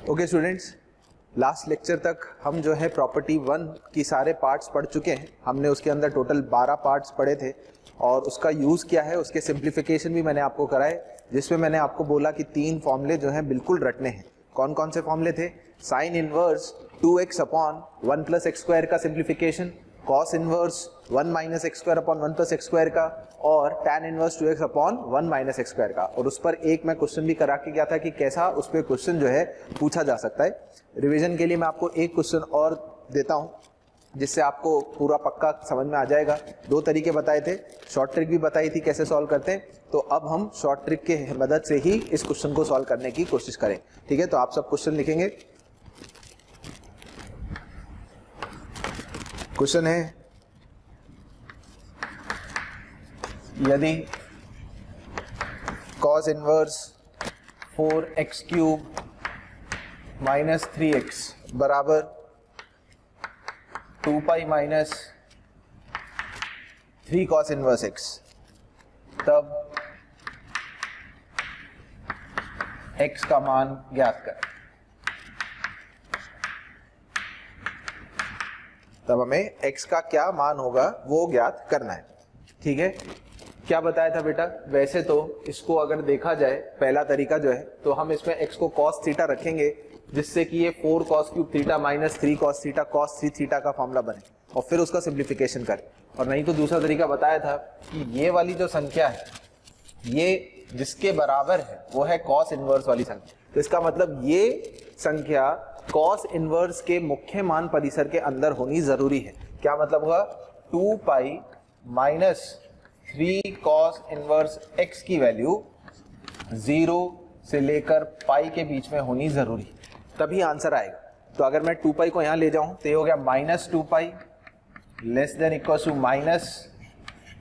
Okay students, last lecture तक हम जो है प्रॉपर्टी 1 की सारे पार्ट्स पढ़ चुके हैं। हमने उसके अंदर टोटल 12 पार्ट्स पढ़े थे और उसका यूज़ क्या है, उसके सिंप्लीफिकेशन भी मैंने आपको कराए, जिसमें मैंने आपको बोला कि 3 फॉर्मूले जो हैं बिल्कुल रटने हैं। कौन कौन से फॉर्मूले थे? Sine inverse 2x upon 1 plus x square का simplification, cos inverse 1 minus x square upon 1 plus x square का, और tan inverse 2x upon 1 minus x square का। और उस पर एक मैं क्वेश्चन भी करा के गया था कि कैसा उस पर क्वेश्चन जो है पूछा जा सकता है। रिवीजन के लिए मैं आपको एक क्वेश्चन और देता हूं जिससे आपको पूरा पक्का समझ में आ जाएगा। 2 तरीके बताए थे, शॉर्ट ट्रिक भी बताई थी कैसे सॉल्व करते हैं, तो अब हम शॉर्ट ट्रिक के मदद से ही इस क्वेश्चन को सॉल्व करने की कोशिश करें। ठीक है, तो आप सब क्वेश्चन लिखेंगे। क्वेश्चन है, यदि cos inverse 4x cube minus 3x बराबर 2 pi minus 3 cos inverse x, तब x का मान ज्ञात करें। तब हमें x का क्या मान होगा वो ज्ञात करना है। ठीक है, क्या बताया था बेटा? वैसे तो इसको अगर देखा जाए, पहला तरीका जो है, तो हम इसमें x को cos थीटा रखेंगे, जिससे कि ये 4 cos cube theta minus 3 cos theta cos 3 theta का फॉर्मूला बने, और फिर उसका सिंप्लीफिकेशन करें। और नहीं तो दूसरा तरीका बताया था कि ये वाली जो संख्या है, ये जिसके बराबर है वो है cos इनवर्स वाली संख्या। तो इसका मतलब ये संख्या cos इनवर्स के मुख्य मान परिसर के अंदर होनी जरूरी है। क्या मतलब हुआ? 2 pi minus 3 cos inverse x की वैल्यू 0 से लेकर पाई के बीच में होनी जरूरी, तभी आंसर आएगा। तो अगर मैं 2 पाई को यहां ले जाऊं तो ये हो गया minus 2 pi less than equal to minus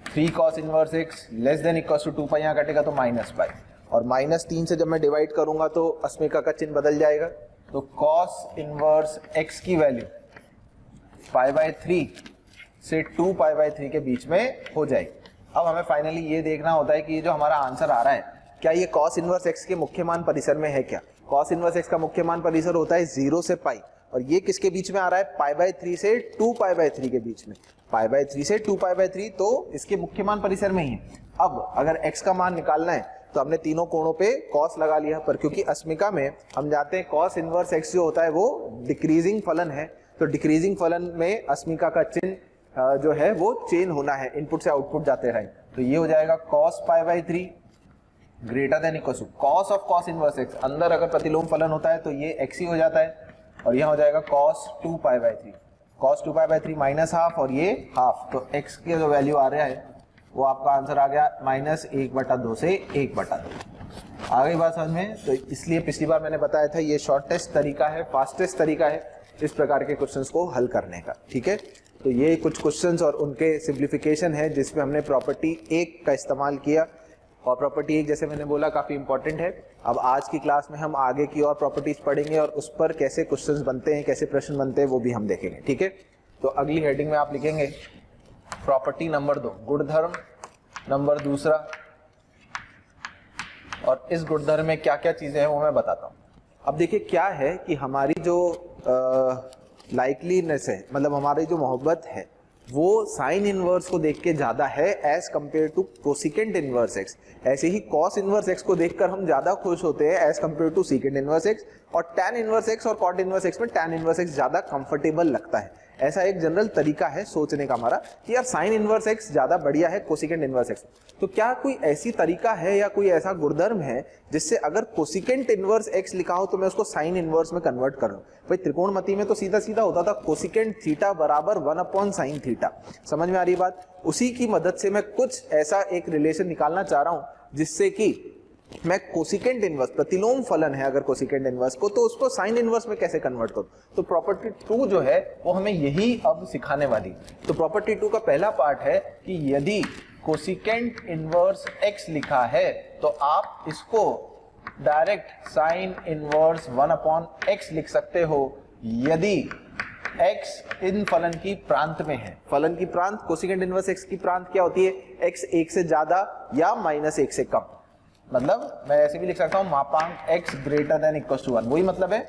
3 cos inverse x less than equal to 2 pi, यहां कटेगा तो माइनस पाई, और माइनस 3 से जब मैं डिवाइड करूंगा तो अस्मिका का चिन्ह बदल जाएगा। तो cos इनवर्स x की वैल्यू पाई बाय 3 से 2 पाई बाय 3 के बीच में हो जाएगी। अब हमें फाइनली ये देखना होता है कि ये जो हमारा आंसर आ रहा है, क्या ये cos इनवर्स x के मुख्य मान परिसर में है क्या? cos इनवर्स x का मुख्य मान परिसर होता है 0 से पाई, और ये किसके बीच में आ रहा है? पाई बाय 3 से 2 पाई बाय 3 के बीच में। पाई बाय 3 से 2 पाई बाय 3, तो इसके मुख्य मान परिसर में ही है। अब अगर x का मान निकालना है तो हमने तीनों कोणों पे cos लगा लिया, पर क्योंकि अस्मिका में हम जानते हैं cos इनवर्स x जो होता है वो डिक्रीजिंग फलन है, तो डिक्रीजिंग फलन में अस्मिका का चिन्ह जो है वो चेन होना है, इनपुट से आउटपुट जाते रहे। तो ये हो जाएगा cos pi by 3 greater than equal to cos of cos inverse x। अंदर अगर प्रतिलोम फलन होता है तो ये x ही हो जाता है, और यहाँ हो जाएगा cos 2 pi by 3, cos 2 pi by 3 minus half, और ये हाफ, तो x के जो वैल्यू आ रहा है वो आपका आंसर आ गया माइनस 1/2 से 1/2। आ गई बात समझ में? तो इसलिए पिछली बार मैंने बताया था ये शॉर्टेस्ट तरीका है, फास्टेस्ट तरीका है इस प्रकार के क्वेश्चंस को हल करने का। ठीक है, तो ये कुछ क्वेश्चंस और उनके सिंप्लीफिकेशन है जिसमें हमने प्रॉपर्टी 1 का इस्तेमाल किया, और प्रॉपर्टी 1 जैसे मैंने बोला काफ़ी इंपॉर्टेंट है। अब आज की क्लास में हम आगे की और प्रॉपर्टीज पढ़ेंगे और उस पर कैसे क्वेश्चंस बनते हैं, कैसे प्रश्न बनते हैं, वो भी हम देखेंगे। ठीक है, तो अगली हेडिंग में आप लिखेंगे प्रॉपर्टी नंबर 2, गुणधर्म नंबर 2, और इस गुणधर्म में क्या क्या चीज़ें हैं वो मैं बताता हूँ। अब देखिए क्या है कि हमारी जो लाइकलीनेस है, मतलब हमारी जो मोहब्बत है, वो साइन इनवर्स को देख के ज्यादा है as compare to cosecant inverse X. ऐसे ही कॉस इनवर्स एक्स को देखकर हम ज्यादा खुश होते हैं as compare to secant inverse x, और टैन इनवर्स एक्स और कॉट इनवर्स एक्स में टैन इनवर्स एक्स ज्यादा कंफर्टेबल लगता है। ऐसा एक जनरल तरीका है सोचने का हमारा कि यार साइन इनवर्स एक्स ज्यादा बढ़िया है कोसिकेंट इनवर्स एक्स। तो क्या कोई ऐसी तरीका है या कोई ऐसा गुणधर्म है जिससे अगर कोसिकेंट इनवर्स एक्स लिखा हो तो मैं उसको साइन इनवर्स में कन्वर्ट कर लूं? भाई त्रिकोणमिति में तो सीधा सीधा होता था कोसिकेंट थीटा बराबर 1/sin थीटा। समझ में आ रही बात? उसी की मदद से मैं कुछ ऐसा एक रिलेशन निकालना चाह रहा हूं जिससे कि मैं कोसिकेंट इनवर्स, प्रतिलोम फलन है अगर कोसिकेंट इनवर्स को, तो उसको साइन इनवर्स में कैसे कन्वर्ट करूं। तो प्रॉपर्टी 2 जो है वो हमें यही अब सिखाने वाली। तो प्रॉपर्टी 2 का पहला पार्ट है कि यदि कोसिकेंट इनवर्स x लिखा है तो आप इसको डायरेक्ट साइन इनवर्स 1/x लिख सकते हो यदि x इन फलन की प्रांत में है। फलन की प्रांत, कोसिकेंट इनवर्स x की प्रांत क्या होती है? x 1 से ज्यादा या -1 से कम। मतलब मैं ऐसे भी लिख सकता हूं मापांक x greater than equal to 1। वही मतलब है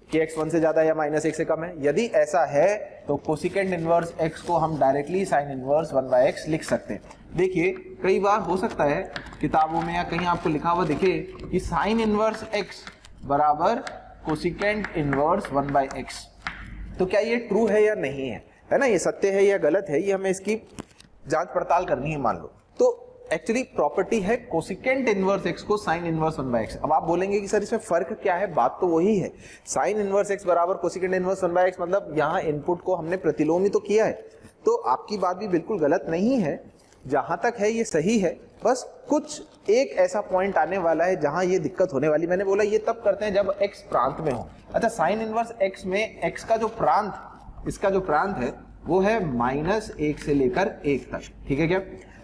कि x 1 से ज्यादा या -1 से कम है। यदि ऐसा है तो कोसिकेंट इनवर्स x को हम डायरेक्टली साइन इनवर्स 1/x लिख सकते हैं। देखिए कई बार हो सकता है किताबों में या कहीं आपको लिखा हुआ दिखे कि साइन इनवर्स x बराबर कोसिकेंट इनवर्स 1/x। तो क्या ये ट्रू है या नहीं है ना, ये सत्य है या गलत है, ये हमें इसकी जांच पड़ताल करनी है। मान लो तो एक्चुअली प्रॉपर्टी है कोसिकेंट इनवर्स x को साइन इनवर्स 1/x। अब आप बोलेंगे कि सर इसमें फर्क क्या है? बात तो वही है, साइन इनवर्स x बराबर कोसिकेंट इनवर्स 1/x, मतलब यहाँ इनपुट को हमने प्रतिलोमी तो किया है। तो आपकी बात भी बिल्कुल गलत नहीं है, जहां तक है ये सही है। बस कुछ एक ऐसा पॉइंट आने वाला है जहां ये दिक्कत होने वाली। मैंने बोला ये तब करते हैं जब x प्रांत में हो। अच्छा, साइन इनवर्स x में x का जो प्रांत, इसका जो प्रांत है वो है -1 से लेकर 1 तक, ठीक है क्या?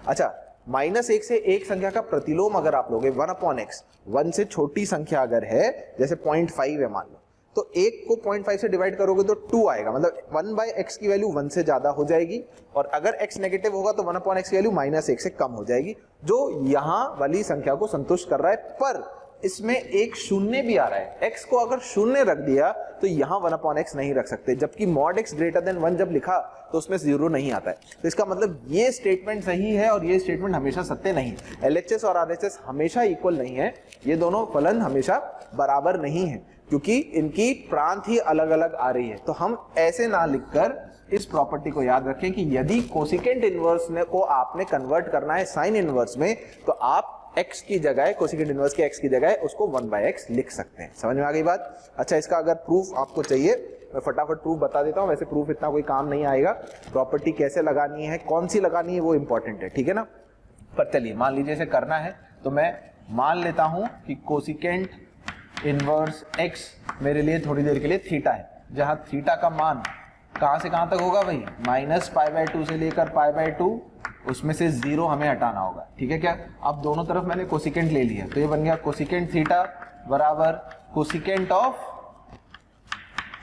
अच्छा, -1 से 1 संख्या का प्रतिलोम अगर आप लोगे 1/x, 1 से छोटी संख्या अगर है, जैसे 0.5 है मान लो, तो 1 को 0.5 से डिवाइड करोगे तो 2 आएगा। मतलब 1/x की वैल्यू 1 से ज्यादा हो जाएगी, और अगर x नेगेटिव होगा तो 1/x की वैल्यू -1 से कम हो जाएगी, जो यहाँ वाली संख्या को संतुष्ट कर रहा है। पर इसमें एक शून्य भी आ रहा है, x को अगर शून्य रख दिया तो यहाँ 1/x नहीं रख सकते, जबकि mod x ग्रेटर देन 1 जब लिखा तो उसमें 0 नहीं आता है। तो इसका मतलब ये स्टेटमेंट सही है और ये स्टेटमेंट हमेशा सत्य नहीं है। LHS और RHS हमेशा इक्वल नहीं है, ये दोनों फलन हमेशा बराबर नहीं है, क्योंकि इनकी प्रांत ही अलग अलग आ रही है। तो हम ऐसे ना लिखकर इस प्रॉपर्टी को याद रखें कि यदि कोसिकेंट इनवर्स को आपने कन्वर्ट करना है साइन इनवर्स में, तो आप x की जगह, कोसिकेंट इनवर्स के x की जगह उसको 1/x लिख सकते हैं। समझ में आ गई बात? अच्छा, इसका अगर प्रूफ आपको चाहिए मैं फटाफट प्रूफ बता देता हूं। वैसे प्रूफ इतना कोई काम नहीं आएगा, प्रॉपर्टी कैसे लगानी है, कौन सी लगानी है वो इंपॉर्टेंट है, ठीक है ना? पर चलिए मान लीजिए इसे करना है तो मैं मान लेता हूं कि कोसिकेंट इनवर्स x मेरे लिए थोड़ी देर के लिए थीटा है, जहां थीटा का मान कहां से कहां तक होगा भाई? -π/2 से लेकर π/2, उसमें से 0 हमें हटाना होगा, ठीक है क्या? अब दोनों तरफ मैंने कोसिकेंट ले लिया, तो ये बन गया कोसिकेंट थीटा बराबर cosecant of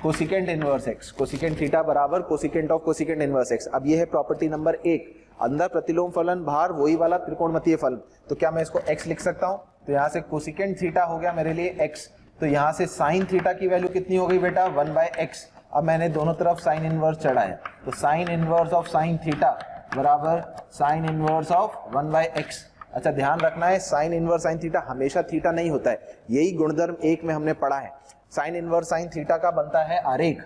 cosecant inverse x, cosecant theta बराबर cosecant of cosecant inverse x। अब ये है प्रॉपर्टी नंबर 1, अंदर प्रतिलोम फलन, बाहर वही वाला त्रिकोणमितीय फलन। तो क्या मैं इसको x लिख सकता हूं? तो यहाँ से कोसिकेंट थीटा हो गया मेरे लिए x, तो यहाँ से साइन थीटा की वैल्यू कितनी हो गई बेटा? 1/x। अब मैंने दोनों तरफ साइन इनवर्स चढ़ाया, तो sine inverse of sine theta बराबर साइन इनवर्स ऑफ 1/x। अच्छा, ध्यान रखना है साइन इनवर्स साइन थीटा हमेशा थीटा नहीं होता है, यही गुणधर्म 1 में हमने पढ़ा है। साइन इनवर्स साइन थीटा का बनता है आरेख,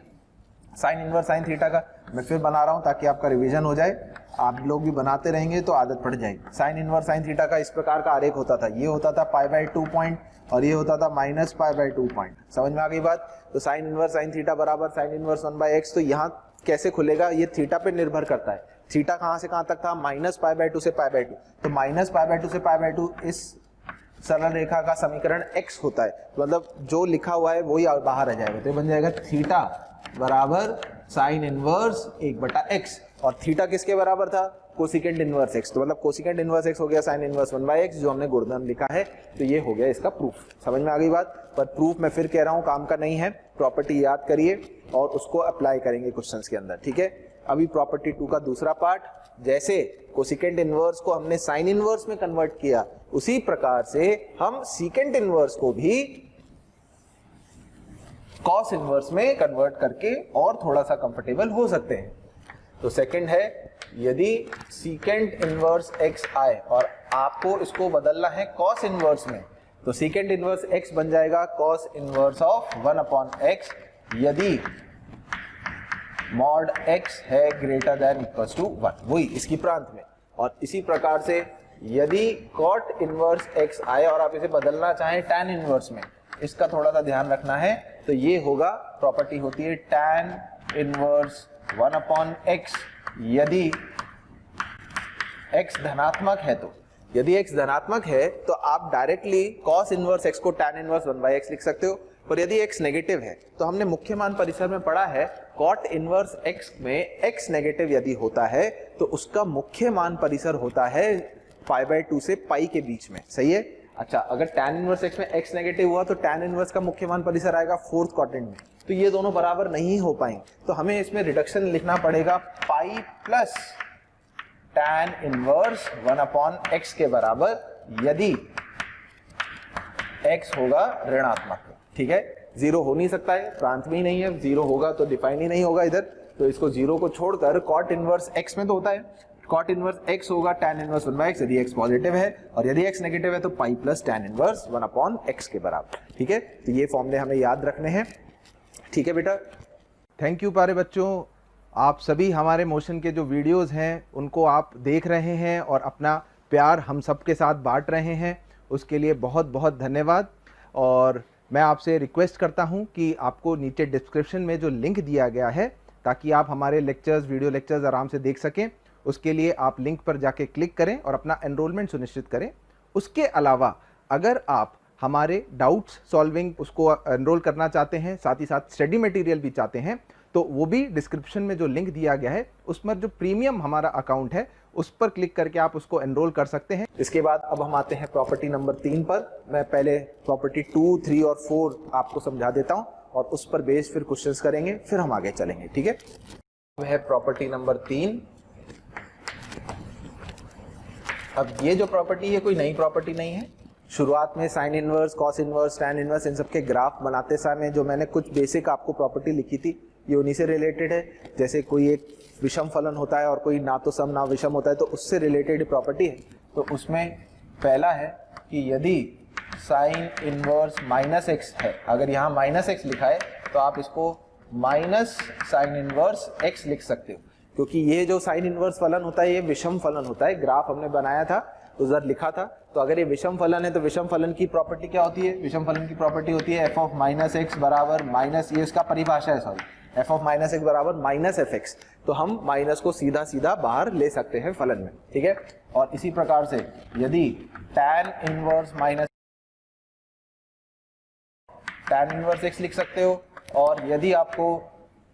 साइन इनवर्स साइन थीटा का मैं फिर बना रहा हूं ताकि आपका रिवीजन हो जाए, आप लोग भी बनाते रहेंगे तो आदत पड़ जाएगी। साइन इनवर्स साइन थीटा का इस प्रकार का आरेख होता था, ये होता था π/2 पॉइंट और ये होता था -π/2 पॉइंट। समझ में आ गई बात? तो साइन इनवर्स साइन थीटा बराबर साइन इनवर्स 1/x। तो यहाँ कैसे खुलेगा? ये थीटा पे निर्भर करता है। थीटा कहां से कहां तक था? -π/2 से π/2, तो -π/2 से π/2 इस सरल रेखा का समीकरण x होता है, तो मतलब जो लिखा हुआ है वही बाहर आ जाएगा, तो ये बन जाएगा थीटा बराबर साइन इनवर्स 1/x। और थीटा किसके बराबर था? कोसिकेंट इनवर्स x, तो मतलब कोसिकेंट इनवर्स x हो गया साइन इनवर्स 1/x, जो हमने गुणधर्म लिखा है। तो ये हो गया इसका प्रूफ। समझ में आ गई बात? पर प्रूफ मैं फिर कह रहा हूं काम का नहीं है, प्रॉपर्टी याद करिए और उसको अप्लाई करेंगे क्वेश्चंस के अंदर, ठीक है? अभी प्रॉपर्टी 2 का दूसरा पार्ट, जैसे कोसिकेंट इनवर्स को हमने साइन इनवर्स में कन्वर्ट किया, उसी प्रकार से हम सीकेंट इनवर्स को भी कॉस इनवर्स में कन्वर्ट करके और थोड़ा सा कंफर्टेबल हो सकते हैं। तो सेकंड है, यदि सीकेंट इनवर्स x आए और आपको इसको बदलना है कॉस इनवर्स में, तो सीकेंट इनवर्स x बन जाएगा कॉस इनवर्स ऑफ 1/x यदि mod x है ग्रेटर देन इक्वल टू 1, वही इसकी प्रांत में। और इसी प्रकार से यदि cot इनवर्स x आए और आप इसे बदलना चाहें tan इनवर्स में, इसका थोड़ा सा ध्यान रखना है। तो ये होगा, प्रॉपर्टी होती है tan इनवर्स 1/x यदि x धनात्मक है। तो यदि x धनात्मक है तो आप डायरेक्टली cos इनवर्स x को tan इनवर्स 1/x लिख सकते हो, पर यदि x नेगेटिव है तो हमने मुख्य मान परिसर में पढ़ा है cot इनवर्स x में x नेगेटिव यदि होता है तो उसका मुख्य मान परिसर होता है π/2 से पाई के बीच में, सही है? अच्छा, अगर tan इनवर्स x में x नेगेटिव हुआ तो tan इनवर्स का मुख्य मान परिसर आएगा 4th क्वाड्रेंट में, तो ये दोनों बराबर नहीं हो पाएंगे, तो हमें इसमें रिडक्शन लिखना पड़ेगा pi plus tan inverse 1/x के बराबर यदि x होगा ऋणात्मक। ठीक है, जीरो हो नहीं सकता है, प्रांत में ही नहीं है, जीरो होगा तो डिफाइन ही नहीं होगा इधर, तो इसको जीरो को छोड़कर cot इनवर्स x में तो होता है, cot इनवर्स x होगा tan इनवर्स 1/x यदि x पॉजिटिव है, और यदि x नेगेटिव है तो pi plus tan inverse 1/x के बराबर। ठीक है, तो ये फॉर्मूले हमें याद रखने हैं। ठीक है बेटा, थैंक यू प्यारे बच्चों, आप सभी हमारे मोशन के जो वीडियोस हैं उनको आप देख रहे हैं और अपना प्यार हम सब के साथ बांट रहे हैं, उसके लिए बहुत बहुत धन्यवाद। और मैं आपसे रिक्वेस्ट करता हूं कि आपको नीचे डिस्क्रिप्शन में जो लिंक दिया गया है ताकि आप हमारे लेक्चर्स, वीडियो लेक्चर्स आराम से देख सकें, उसके लिए आप लिंक पर जाके क्लिक करें और अपना एनरोलमेंट सुनिश्चित करें। उसके अलावा अगर आप हमारे डाउट्स सॉल्विंग उसको एनरोल करना चाहते हैं, साथ ही साथ स्टडी मटेरियल भी चाहते हैं, तो वो भी डिस्क्रिप्शन में जो लिंक दिया गया है उसमें जो प्रीमियम हमारा अकाउंट है उस पर क्लिक करके आप उसको एनरोल कर सकते हैं। इसके बाद अब हम आते हैं प्रॉपर्टी नंबर 3 पर। मैं पहले प्रॉपर्टी 2, 3 और 4 आपको समझा देता हूं और उस पर बेस फिर क्वेश्चंस करेंगे, फिर हम आगे चलेंगे। ठीक है, अब है प्रॉपर्टी नंबर 3। अब ये जो प्रॉपर्टी है कोई नई प्रॉपर्टी नहीं है। शुरुआत में sine inverse, cos inverse, tan inverse, इन सब के ग्राफ बनाते समय जो मैंने कुछ बेसिक आपको प्रॉपर्टी लिखी थी ये उन्हीं से रिलेटेड है। जैसे कोई एक विषम फलन होता है और कोई ना तो सम ना विषम होता है, तो उससे रिलेटेड प्रॉपर्टी है। तो उसमें पहला है कि यदि साइन इनवर्स माइनस एक्स है, अगर यहाँ माइनस एक्स लिखा है तो आप इसको माइनस साइन इनवर्स एक्स लिख सकते हो, क्योंकि ये जो साइन इनवर्स फलन होता है ये विषम फलन होता है। ग्राफ हमने बनाया था तो उधर लिखा था, तो अगर ये विषम फलन है तो विषम फलन की प्रॉपर्टी क्या होती है? विषम फलन की प्रॉपर्टी होती है एफ ऑफ माइनस एक्स बराबर माइनस, ये इसका परिभाषा है, sorry, F of minus x बराबर माइनस एफ एक्स। तो हम माइनस को सीधा सीधा बाहर ले सकते हैं फलन में। ठीक है, और इसी प्रकार से यदि tan inverse minus tan inverse x लिख सकते हो, और यदि आपको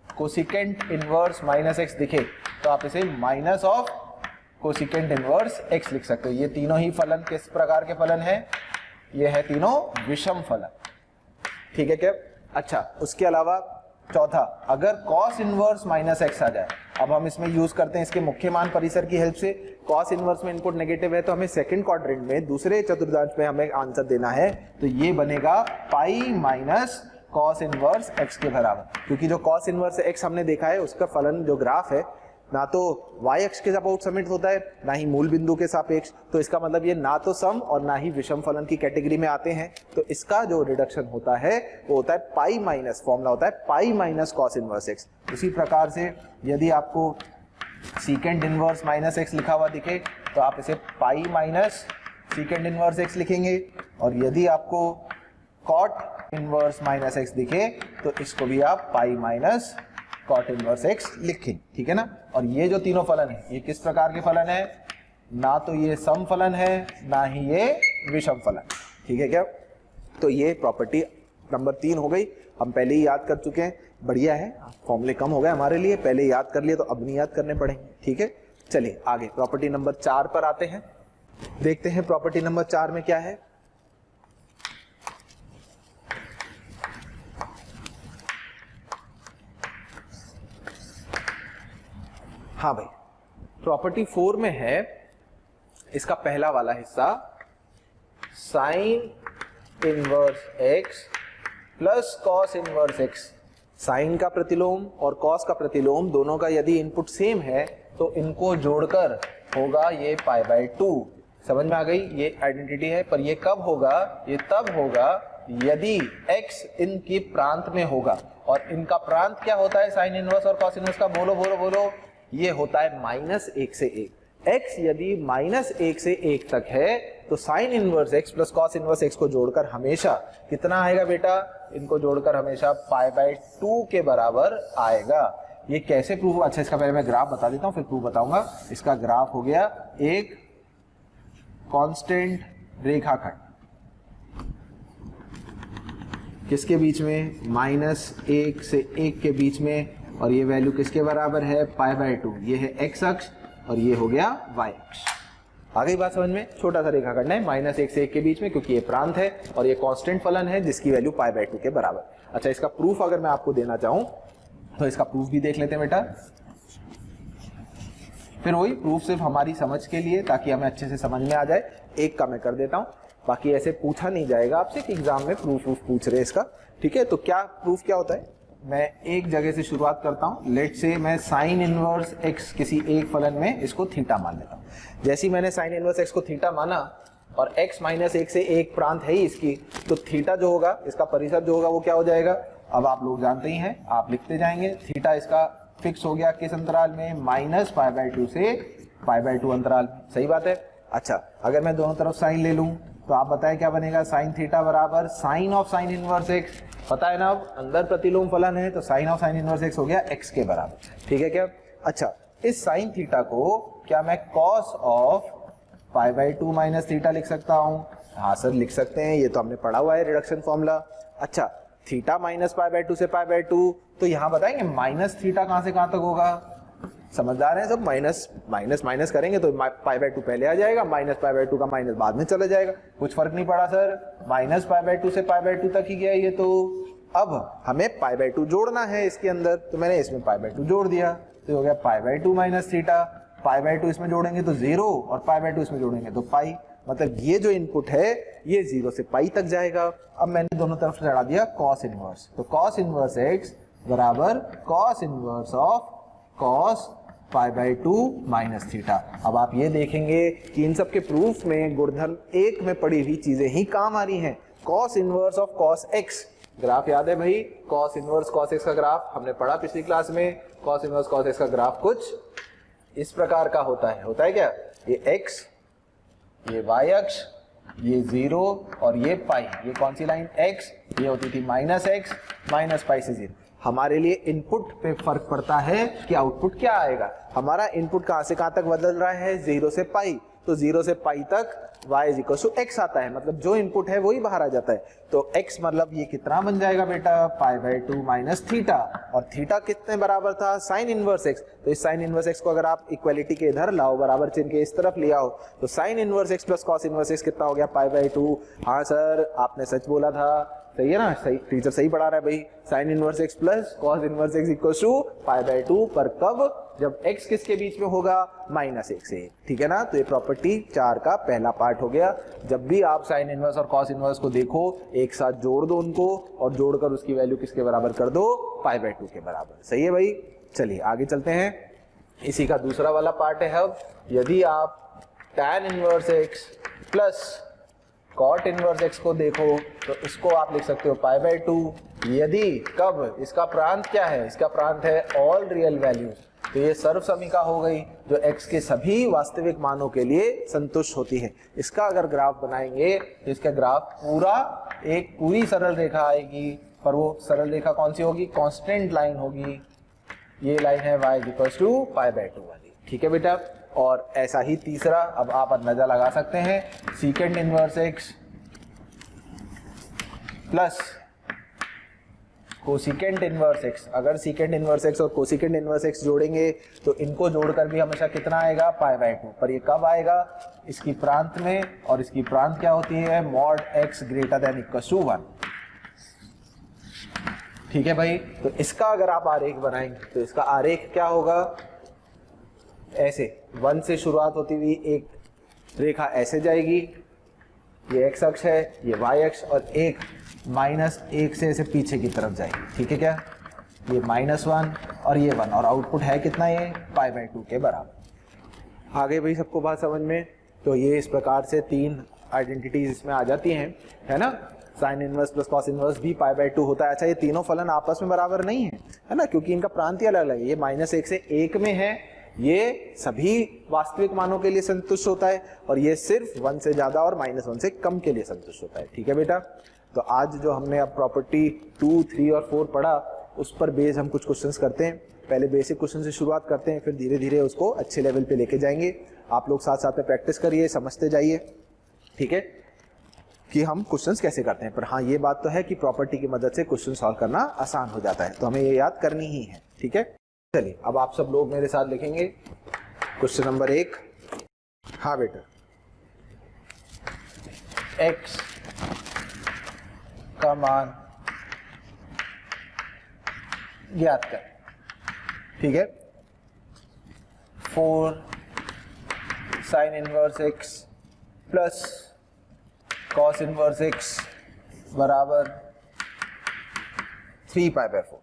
कोसिकेंट इनवर्स माइनस एक्स दिखे तो आप इसे minus of cosecant inverse x लिख सकते हो। ये तीनों ही फलन किस प्रकार के फलन है? ये है तीनों विषम फलन। ठीक है क्या? अच्छा, उसके अलावा चौथा, अगर कॉस इनवर्स माइनस एक्स आ जाए, अब हम इसमें यूज करते हैं इसके मुख्य मान परिसर की हेल्प से। कॉस इनवर्स में इनपुट नेगेटिव है तो हमें सेकंड क्वाड्रेंट में दूसरे चतुर्थांश में हमें आंसर देना है, तो ये बनेगा pi minus cos inverse x के बराबर, क्योंकि जो कॉस इनवर्स एक्स हमने देखा है उसका फलन जो ग्राफ है ना तो y अक्ष के अबाउट समिट होता है ना ही मूल बिंदु के सापेक्ष, तो इसका मतलब ये ना तो सम और ना ही विषम फलन की कैटेगरी में आते हैं। तो इसका जो रिडक्शन होता है वो होता है पाई माइनस, फॉर्मूला होता है pi minus cos inverse x. उसी प्रकार से यदि आपको सीकेंड इनवर्स माइनस एक्स लिखा हुआ दिखे तो आप इसे पाई माइनस सीकेंड इनवर्स एक्स लिखेंगे, और यदि आपको कॉट इनवर्स माइनस एक्स दिखे तो इसको भी आप pi minus cot inverse X लिखें। ठीक है ना? और ये जो तीनों फलन है ये किस प्रकार के फलन है? ना तो ये सम फलन है ना ही ये विषम फलन। ठीक है क्या? तो ये प्रॉपर्टी नंबर 3 हो गई, हम पहले ही याद कर चुके हैं। बढ़िया है, फॉर्मूले कम हो गए हमारे लिए, पहले याद कर लिए तो अब नहीं याद करने पड़ेंगे। ठीक है, चलिए आगे प्रॉपर्टी नंबर 4 पर आते हैं। देखते हैं प्रॉपर्टी नंबर 4 में क्या है। हाँ भाई, प्रॉपर्टी 4 में है इसका पहला वाला हिस्सा, sine inverse X plus cos inverse X. Sine का प्रतिलोम और कॉस का प्रतिलोम दोनों का यदि इनपुट सेम है तो इनको जोड़कर होगा ये पाई बाय 2। समझ में आ गई? ये आइडेंटिटी है, पर ये कब होगा? ये तब होगा यदि x इनकी प्रांत में होगा, और इनका प्रांत क्या होता है साइन इनवर्स और कॉस इनवर्स का? बोलो बोलो बोलो, ये होता है -1 से 1। x यदि -1 से 1 तक है तो sign inverse x plus cos inverse x को जोड़कर हमेशा कितना आएगा बेटा? इनको जोड़कर हमेशा पाई बाय 2 के बराबर आएगा। ये कैसे प्रूव? अच्छा, इसका पहले मैं ग्राफ बता देता हूं फिर प्रूव बताऊंगा। इसका ग्राफ हो गया एक कांस्टेंट रेखाखंड, किसके बीच में? -1 से 1 के बीच में, और ये वैल्यू किसके बराबर है? Pi by 2। ये है x अक्ष और ये हो गया y अक्ष। आ गई बात समझ में? छोटा सा रेखाखंड है -1 से 1 के बीच में, क्योंकि ये प्रांत है और ये कांस्टेंट फलन है जिसकी वैल्यू पाई बाय 2 के बराबर। अच्छा, इसका प्रूफ अगर मैं आपको देना चाहूं तो इसका प्रूफ भी देख लेते हैं बेटा। फिर वही प्रूफ सिर्फ हमारी समझ के लिए, ताकि हमें अच्छे से समझ में आ जाए। एक का मैं कर देता हूं, बाकी ऐसे पूछा नहीं जाएगा आपसे कि एग्जाम में प्रूफ पूछ रहे इसका, ठीक है। तो क्या प्रूफ क्या होता है, मैं एक जगह से शुरुआत करता हूं। लेट से मैं साइन इनवर्स एक्स किसी एक फलन में इसको थीटा मान लेता हूं। जैसे ही मैंने साइन इनवर्स एक्स को थीटा माना और x माइनस एक से एक प्रांत है ही इसकी, तो थीटा जो होगा, इसका परिसर जो होगा वो क्या हो जाएगा। अब आप लोग जानते ही हैं, आप लिखते जाएंगे। थीटा इसका फिक्स हो गया किस अंतराल में, -π/2 से π/2 अंतराल। सही बात है। अच्छा, अगर मैं दोनों तरफ साइन ले लूं तो आप बताएं क्या बनेगा, साइन थीटा बराबर sine of sine inverse X. पता है ना, अब अंदर प्रतिलोम फलन है तो sine of sine inverse X हो गया x के बराबर, ठीक है क्या। अच्छा, इस साइन थीटा को क्या मैं कॉस ऑफ π/2 माइनस थीटा लिख सकता हूं। हाँ सर, लिख सकते हैं, ये तो हमने पढ़ा हुआ है रिडक्शन फॉर्मूला। अच्छा, थीटा माइनस π/2 से π/2, तो यहां बताएंगे माइनस थीटा कहां से कहां तक होगा। समझदार है सब, माइनस माइनस माइनस करेंगे तो π/2 पहले आ जाएगा, -π/2 का माइनस बाद में चला जाएगा। कुछ फर्क नहीं पड़ा सर, -π/2 से π/2 तक ही गया ये तो। अब हमें π/2 जोड़ना है इसके अंदर, तो मैंने इसमें π/2 जोड़ दिया, तो हो गया π/2 माइनस थीटा। π/2 इसमें जोड़ेंगे तो 0 और π/2 इसमें जोड़ेंगे तो पाई, मतलब ये जो इनपुट है ये 0 से पाई तक जाएगा। अब मैंने दोनों तरफ चढ़ा दिया कॉस इनवर्स, तो कॉस इनवर्स एक्स बराबर cos inverse of cos π/2 minus theta. अब आप ये देखेंगे कि इन सब के प्रूफ में गुणधर्म एक में पड़ी हुई चीजें ही काम आ रही हैं। Cos inverse of cos x, graph याद है भाई, कॉस इनवर्स कॉस एक्स का ग्राफ हमने पढ़ा पिछली क्लास में। कॉस इनवर्स कॉस एक्स का ग्राफ कुछ इस प्रकार का होता है क्या, ये x, ये y अक्ष, ये 0 और ये पाई। ये कौन सी लाइन, x, ये होती थी -x, -π से 0। हमारे लिए इनपुट पे फर्क पड़ता है कि आउटपुट क्या आएगा। हमारा इनपुट कहां से कहां तक बदल रहा है, 0 से पाई, तो 0 से पाई तक y = x आता है, मतलब जो इनपुट है वही बाहर आ जाता है। तो x मतलब ये कितना बन जाएगा बेटा, π/2 माइनस थीटा, और थीटा कितने बराबर था, साइन इनवर्स x। तो इस साइन इनवर्स x को अगर आप इक्वालिटी के इधर लाओ, बराबर चिन्ह के इस तरफ ले आओ, तो sign inverse x plus cos inverse x कितना हो गया, π/2। हाँ सर, आपने सच बोला था, सही है ना, सही, टीचर सही पढ़ा रहा है भाई। Sign inverse x plus cos inverse x = π/2, पर कब, जब x किसके बीच में होगा, -1 से, ठीक है ना। तो ये प्रॉपर्टी 4 का पहला पार्ट हो गया। जब भी आप साइन इनवर्स और कॉस इनवर्स को देखो, एक साथ जोड़ दो उनको, और जोड़कर उसकी वैल्यू किसके बराबर कर दो, π/2 के बराबर। सही है भाई। चलिए आगे चलते हैं। इसी का दूसरा वाला पार्ट है। अब यदि आप tan inverse x plus cot inverse x को देखो, तो इसको आप लिख सकते हो π/2। यदि कब, इसका प्रांत क्या है, इसका प्रांत है ऑल रियल वैल्यूज, तो ये सर्व समीका हो गई जो x के सभी वास्तविक मानों के लिए संतुष्ट होती है। इसका अगर ग्राफ बनाएंगे तो इसका ग्राफ पूरा एक पूरी सरल रेखा आएगी, पर वो सरल रेखा कौन सी होगी, कांस्टेंट लाइन होगी। ये लाइन है y = π/2 वाली, ठीक है बेटा। और ऐसा ही तीसरा, अब आप अंदाजा लगा सकते हैं, सीकेंड inverse x plus cosecant inverse x। अगर सीकेंट इनवर्स x और कोसिकेंट इनवर्स x जोड़ेंगे तो इनको जोड़कर भी हमेशा कितना आएगा, π/2। पर ये कब आएगा, इसकी प्रांत में, और इसकी प्रांत क्या होती है, mod x > 1। ठीक है भाई। तो इसका अगर आप आरेख बनाएंगे तो इसका आरेख क्या होगा, ऐसे 1 से शुरुआत होती हुई एक रेखा ऐसे जाएगी, ये x अक्ष है, ये y अक्ष, और एक -1 से ऐसे पीछे की तरफ जाएगी, ठीक है क्या। ये -1 और ये 1, और आउटपुट है कितना, ये π/2 के बराबर। आगे भाई सबको बात समझ में। तो ये इस प्रकार से 3 आइडेंटिटीज इसमें आ जाती हैं, है ना। Sign inverse plus cos inverse भी π/2 होता है। अच्छा, ये तीनों फलन आपस में बराबर नहीं है ना, क्योंकि इनका प्रांत ही अलग अलग है। ये -1 से 1 में है, ये सभी वास्तविक मानों के लिए संतुष्ट होता है, और ये सिर्फ 1 से ज्यादा और -1 से कम के लिए संतुष्ट होता है, ठीक है बेटा। तो आज जो हमने अब प्रॉपर्टी 2, 3 और 4 पढ़ा, उस पर बेस हम कुछ क्वेश्चंस करते हैं। पहले बेसिक क्वेश्चन से शुरुआत करते हैं, फिर धीरे धीरे उसको अच्छे लेवल पे लेके जाएंगे। आप लोग साथ साथ में प्रैक्टिस करिए, समझते जाइए, ठीक है, कि हम क्वेश्चंस कैसे करते हैं। पर हाँ, ये बात तो है कि प्रॉपर्टी की मदद से क्वेश्चन सॉल्व करना आसान हो जाता है, तो हमें ये याद करनी ही है, ठीक है। चलिए अब आप सब लोग मेरे साथ लिखेंगे क्वेश्चन नंबर 1। हाँ बेटा, x का मान ज्ञात कर, ठीक है। 4 sign inverse x plus cos inverse x बराबर 3π/4।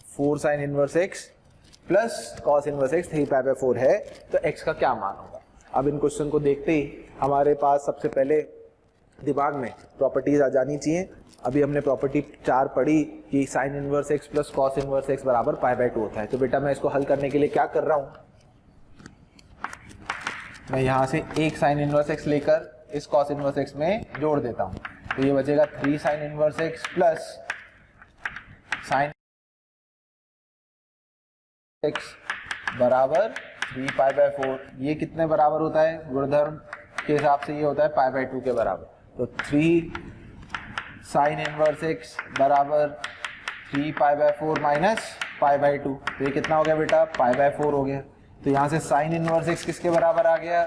4 sign inverse x plus cos inverse x 3π/4 है, तो x का क्या मान होगा। अब इन क्वेश्चन को देखते ही हमारे पास सबसे पहले दिमाग में प्रॉपर्टीज आ जानी चाहिए। अभी हमने प्रॉपर्टी 4 पढ़ी कि sign inverse x plus cos inverse x बराबर π/2 होता है। तो बेटा मैं इसको हल करने के लिए क्या कर रहा हूं, मैं यहां से एक साइन इनवर्स x लेकर इस कॉस इनवर्स x में जोड़ देता हूं, तो ये बचेगा 3 sine inverse x plus sign x बराबर 3π/4। ये कितने बराबर होता है, गुणधर्म के हिसाब से ये होता है π/2 के बराबर। तो 3 साइन इनवर्स x बराबर 3π/4 माइनस π/2, तो ये कितना हो गया बेटा, π/4 हो गया। तो यहाँ से साइन इनवर्स x किसके बराबर आ गया,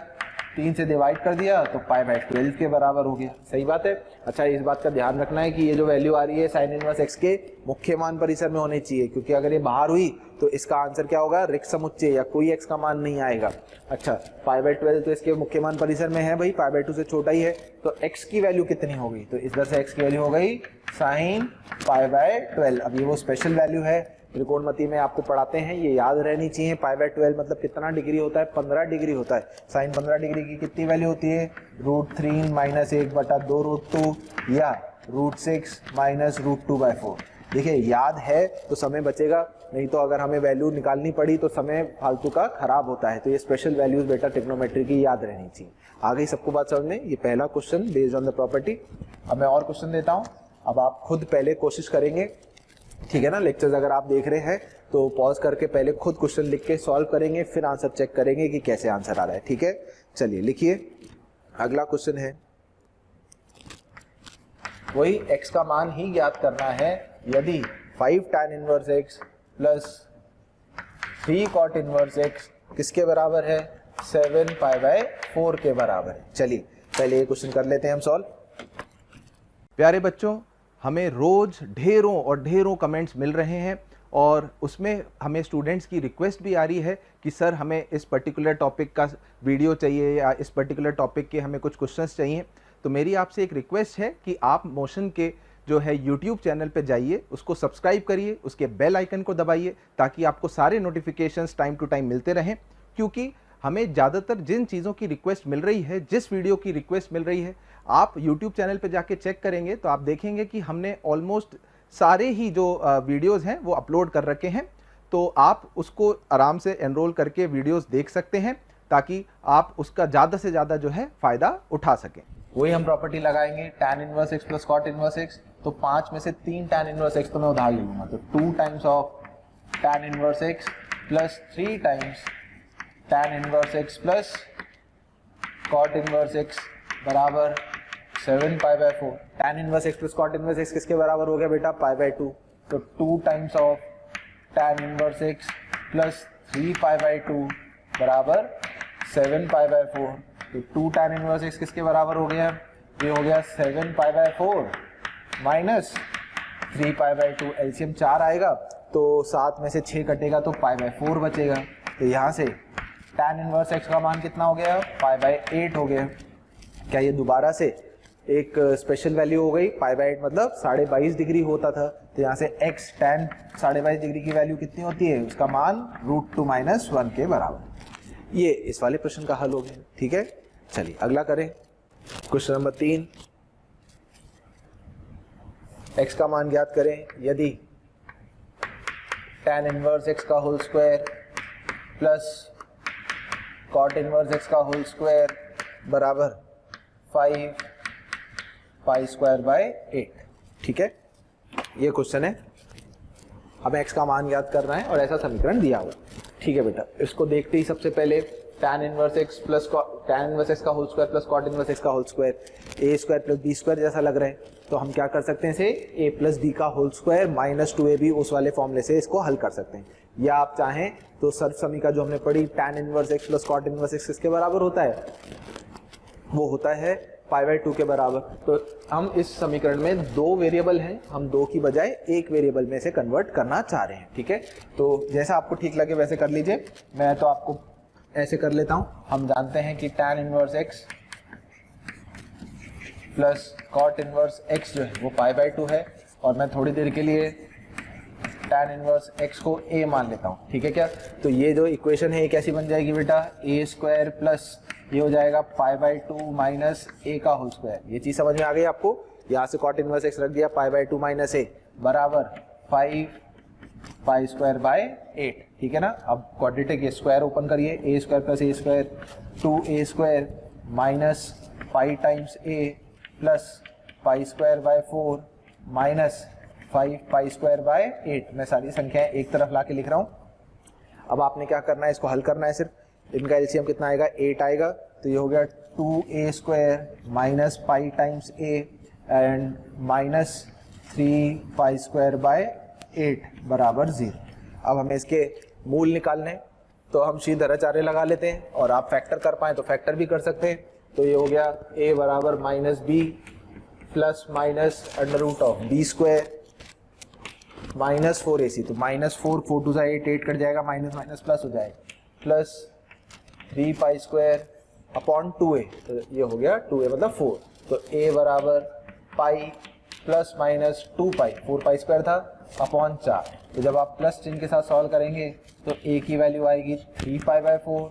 3 से डिवाइड कर दिया तो π/12 के बराबर हो गया। सही बात है। अच्छा, इस बात का ध्यान रखना है कि ये जो वैल्यू आ रही है साइन इनवर्स x के मुख्य मान परिसर में होनी चाहिए, क्योंकि अगर ये बाहर हुई तो इसका आंसर क्या होगा, रिक्त समुच्चय या कोई x का मान नहीं आएगा। अच्छा, π/12 तो इसके मुख्य मान परिसर में है भाई, π/2 से छोटा ही है, तो x की वैल्यू कितनी हो गई, तो इस तरह से x की वैल्यू हो गई साइन π/12। अब ये वो स्पेशल वैल्यू है, त्रिकोणमिति में आपको पढ़ाते हैं, ये याद रहनी चाहिए। π/12 मतलब कितना डिग्री होता है, 15 डिग्री होता है। साइन 15 डिग्री की कितनी वैल्यू होती है, √3 माइनस 1/2 √2 या √6 माइनस √2/4। देखिए याद है तो समय बचेगा, नहीं तो अगर हमें वैल्यू निकालनी पड़ी तो समय फालतू का खराब होता है। तो ये स्पेशल वैल्यूज बेटा ट्रिग्नोमेट्री की याद रहनी चाहिए। आ गई सबको बात समझ में, ये पहला question based on the property. अब मैं और क्वेश्चन देता हूँ, अब आप खुद पहले कोशिश करेंगे, ठीक है ना। लेक्चर्स अगर आप देख रहे हैं तो पॉज करके पहले खुद क्वेश्चन लिख के सॉल्व करेंगे, फिर आंसर चेक करेंगे कि कैसे आंसर आ रहा है, ठीक है। चलिए लिखिए, अगला क्वेश्चन है, वही x का मान ही ज्ञात करना है यदि 5 tan inverse x plus 3 cot inverse x किसके बराबर है, 7π/4 के बराबर है। चलिए पहले ये क्वेश्चन कर लेते हैं हम सॉल्व। प्यारे बच्चों, हमें रोज ढेरों और ढेरों कमेंट्स मिल रहे हैं और उसमें हमें स्टूडेंट्स की रिक्वेस्ट भी आ रही है कि सर हमें इस पर्टिकुलर टॉपिक का वीडियो चाहिए या इस पर्टिकुलर टॉपिक के हमें कुछ क्वेश्चंस चाहिए। तो मेरी आपसे एक रिक्वेस्ट है कि आप मोशन के जो है यूट्यूब चैनल पे जाइए, उसको सब्सक्राइब करिए, उसके बेल आइकन को दबाइए ताकि आपको सारे नोटिफिकेशंस टाइम टू टाइम मिलते रहें। क्योंकि हमें ज़्यादातर जिन चीज़ों की रिक्वेस्ट मिल रही है, जिस वीडियो की रिक्वेस्ट मिल रही है, आप यूट्यूब चैनल पे जाके चेक करेंगे तो आप देखेंगे कि हमने ऑलमोस्ट सारे ही जो वीडियोज़ हैं वो अपलोड कर रखे हैं। तो आप उसको आराम से एनरोल करके वीडियोज़ देख सकते हैं ताकि आप उसका ज़्यादा से ज़्यादा जो है फ़ायदा उठा सकें। वही हम प्रॉपर्टी लगाएंगे, tan inverse x plus cot inverse x, तो 5 में से 3 tan इनवर्स x तो मैं उधार ले लूंगा, तो 2 times of tan inverse x plus 3 times tan inverse x plus cot inverse x बराबर 7π/4। tan inverse x plus cot inverse x किसके बराबर हो गया बेटा, π/2, तो 2 times of tan inverse x plus 3π/2 बराबर 7π/4। तो 2 tan इनवर्स x किसके बराबर हो गया, ये हो गया 7π/4 माइनस 3π/2। एलसीएम 4 आएगा तो 7 में से 6 कटेगा तो π/4 बचेगा। तो यहाँ से tan इनवर्स x का मान कितना हो गया, π/8 हो गया। क्या ये दोबारा से एक स्पेशल वैल्यू हो गई, π/8 मतलब 22.5 डिग्री होता था, तो यहाँ से x tan 22.5 डिग्री की वैल्यू कितनी होती है, उसका मान √2 माइनस 1 के बराबर। ये इस वाले प्रश्न का हल हो गया, ठीक है। चलिए अगला करें, क्वेश्चन नंबर 3, x का मान ज्ञात करें यदि tan इनवर्स x का whole square plus cot inverse x का होल स्क्वायर बराबर 5π²/8, ठीक है। ये क्वेश्चन है, हमें x का मान ज्ञात करना है और ऐसा समीकरण दिया हुआ, ठीक है बेटा। इसको देखते ही सबसे पहले tan inverse x plus tan inverse x का whole square plus cot inverse x का whole square a² plus b² जैसा लग रहा है, तो हम क्या कर सकते हैं, इसे a प्लस b का होल स्क्वायर माइनस 2ab उस वाले फॉर्मूले से इसको हल कर सकते हैं। या आप चाहें तो सर्व समीका जो हमने पढ़ी tan inverse x plus cot inverse x किसके बराबर होता है, वो होता है π/2 के बराबर। तो हम इस समीकरण में 2 वेरिएबल हैं, हम 2 की बजाय 1 वेरिएबल में से कन्वर्ट करना चाह रहे हैं। ठीक है, तो जैसा आपको ठीक लगे वैसे कर लीजिए। मैं तो आपको ऐसे कर लेता हूँ। हम जानते हैं कि tan inverse x plus cot inverse x जो है वो π/2 है, और मैं थोड़ी देर के लिए tan इनवर्स x को a मान लेता हूँ। ठीक है क्या? तो ये जो इक्वेशन है ये कैसी बन जाएगी बेटा? a² प्लस ये हो जाएगा π/2 माइनस a का होल स्क्वायर। ये चीज समझ में आ गई आपको? यहाँ से cot इनवर्स x रख दिया, π/2 माइनस a बराबर 5π²/8। ठीक है ना? अब क्वाड्रेटिक स्क्वायर ओपन करिए, a² plus a² 2a² minus pi times a plus π²/4 minus 5π²/8। मैं सारी संख्याएं एक तरफ ला के लिख रहा हूं। अब आपने क्या करना है, इसको हल करना है। सिर्फ इनका एलसीएम कितना आएगा? 8 आएगा। तो ये हो गया 2a² minus pi times a and minus 3π²/8 बराबर 0। अब हमें इसके मूल निकालने, तो हम सीधाचार्य लगा लेते हैं, और आप फैक्टर कर पाए तो फैक्टर भी कर सकते हैं। तो ये हो गया a बराबर minus b plus minus √b² minus 4ac। तो माइनस 4 4 2 8 8 कट जाएगा, माइनस माइनस प्लस हो जाएगा, प्लस 3π²/2a। तो ये हो गया 2a मतलब 4। तो a बराबर पाई प्लस माइनस 2π, 4π² था, अपॉन 4। तो जब आप प्लस चिन्ह के साथ सॉल्व करेंगे तो a की वैल्यू आएगी 3π/4,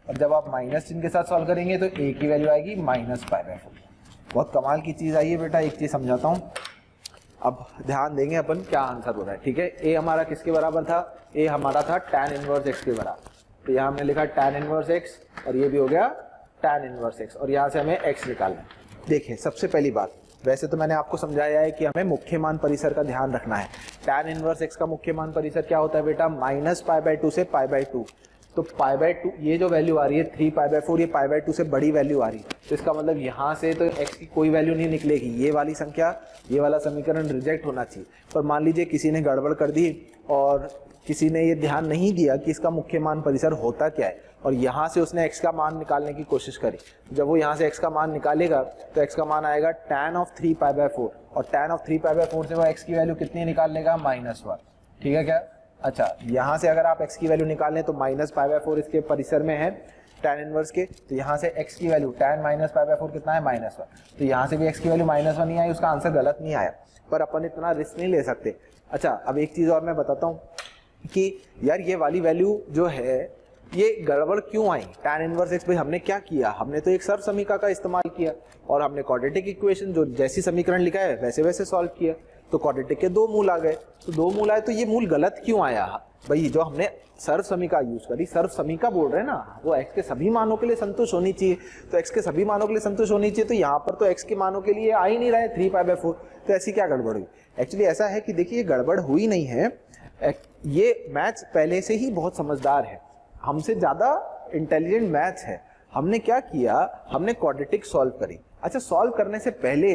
और जब आप माइनस चिन्ह के साथ सॉल्व करेंगे तो a की वैल्यू आएगी माइनस π/4। बहुत कमाल की चीज आई है बेटा। एक चीज समझाता हूँ, अब ध्यान देंगे अपन क्या आंसर हो रहा है। ठीक है, a हमारा किसके बराबर था? a हमारा था tan इनवर्स x के बराबर। तो यहाँ हमने लिखा tan इनवर्स x, और ये भी हो गया tan इनवर्स x, और यहाँ से हमें x निकालना है। देखिए, सबसे पहली बात, वैसे तो मैंने आपको समझाया है कि हमें मुख्य मान परिसर का ध्यान रखना है। tan इनवर्स x का मुख्य मान परिसर क्या होता है बेटा? माइनस π/2 से π/2। तो π/2 ये जो वैल्यू आ रही है 3π/4, ये π/2 से बड़ी वैल्यू आ रही है। तो इसका मतलब यहाँ से तो x की कोई वैल्यू नहीं निकलेगी। ये वाली संख्या, ये वाला समीकरण रिजेक्ट होना चाहिए। पर मान लीजिए किसी ने गड़बड़ कर दी और किसी ने ये ध्यान नहीं दिया कि इसका मुख्य मान परिसर होता क्या है, और यहाँ से उसने x का मान निकालने की कोशिश करी। जब वो यहाँ से x का मान निकालेगा तो x का मान आएगा tan ऑफ 3π/4, और tan ऑफ 3π/4 से वो x की वैल्यू कितनी निकाल लेगा? -1। ठीक है क्या? अच्छा, यहाँ से अगर आप x की वैल्यू निकालें तो माइनस π/4 इसके परिसर में है tan इनवर्स के। तो यहाँ से x की वैल्यू tan माइनस π/4 कितना है? -1। तो यहाँ से भी x की वैल्यू -1 नहीं आई, उसका आंसर गलत नहीं आया, पर अपन इतना रिस्क नहीं ले सकते। अच्छा, अब एक चीज और मैं बताता हूँ कि यार ये वाली वैल्यू जो है ये गड़बड़ क्यों आई? tan इनवर्स x भाई हमने क्या किया? हमने तो एक सर्व समीकरण का इस्तेमाल किया, और हमने क्वाड्रेटिक इक्वेशन जो जैसी समीकरण लिखा है वैसे वैसे सॉल्व किया। तो क्वाड्रेटिक के 2 मूल आ गए। तो 2 मूल आए तो ये मूल गलत क्यों आया भाई? जो हमने सर्व समीका यूज करी, सर्व समीका बोल रहे हैं ना, वो x के सभी मानों के लिए संतुष्ट होनी चाहिए। तो x के सभी मानों के लिए संतुष्ट होनी चाहिए, तो यहाँ पर तो x के मानों के लिए आ ही नहीं रहा है 3π/4। तो ऐसी क्या गड़बड़ हुई? एक्चुअली ऐसा है कि देखिए, गड़बड़ हुई नहीं है, ये मैथ्स पहले से ही बहुत समझदार है, हमसे ज्यादा इंटेलिजेंट मैथ्स है। हमने क्या किया? हमने क्वाड्रेटिक सॉल्व करी। अच्छा, सॉल्व करने से पहले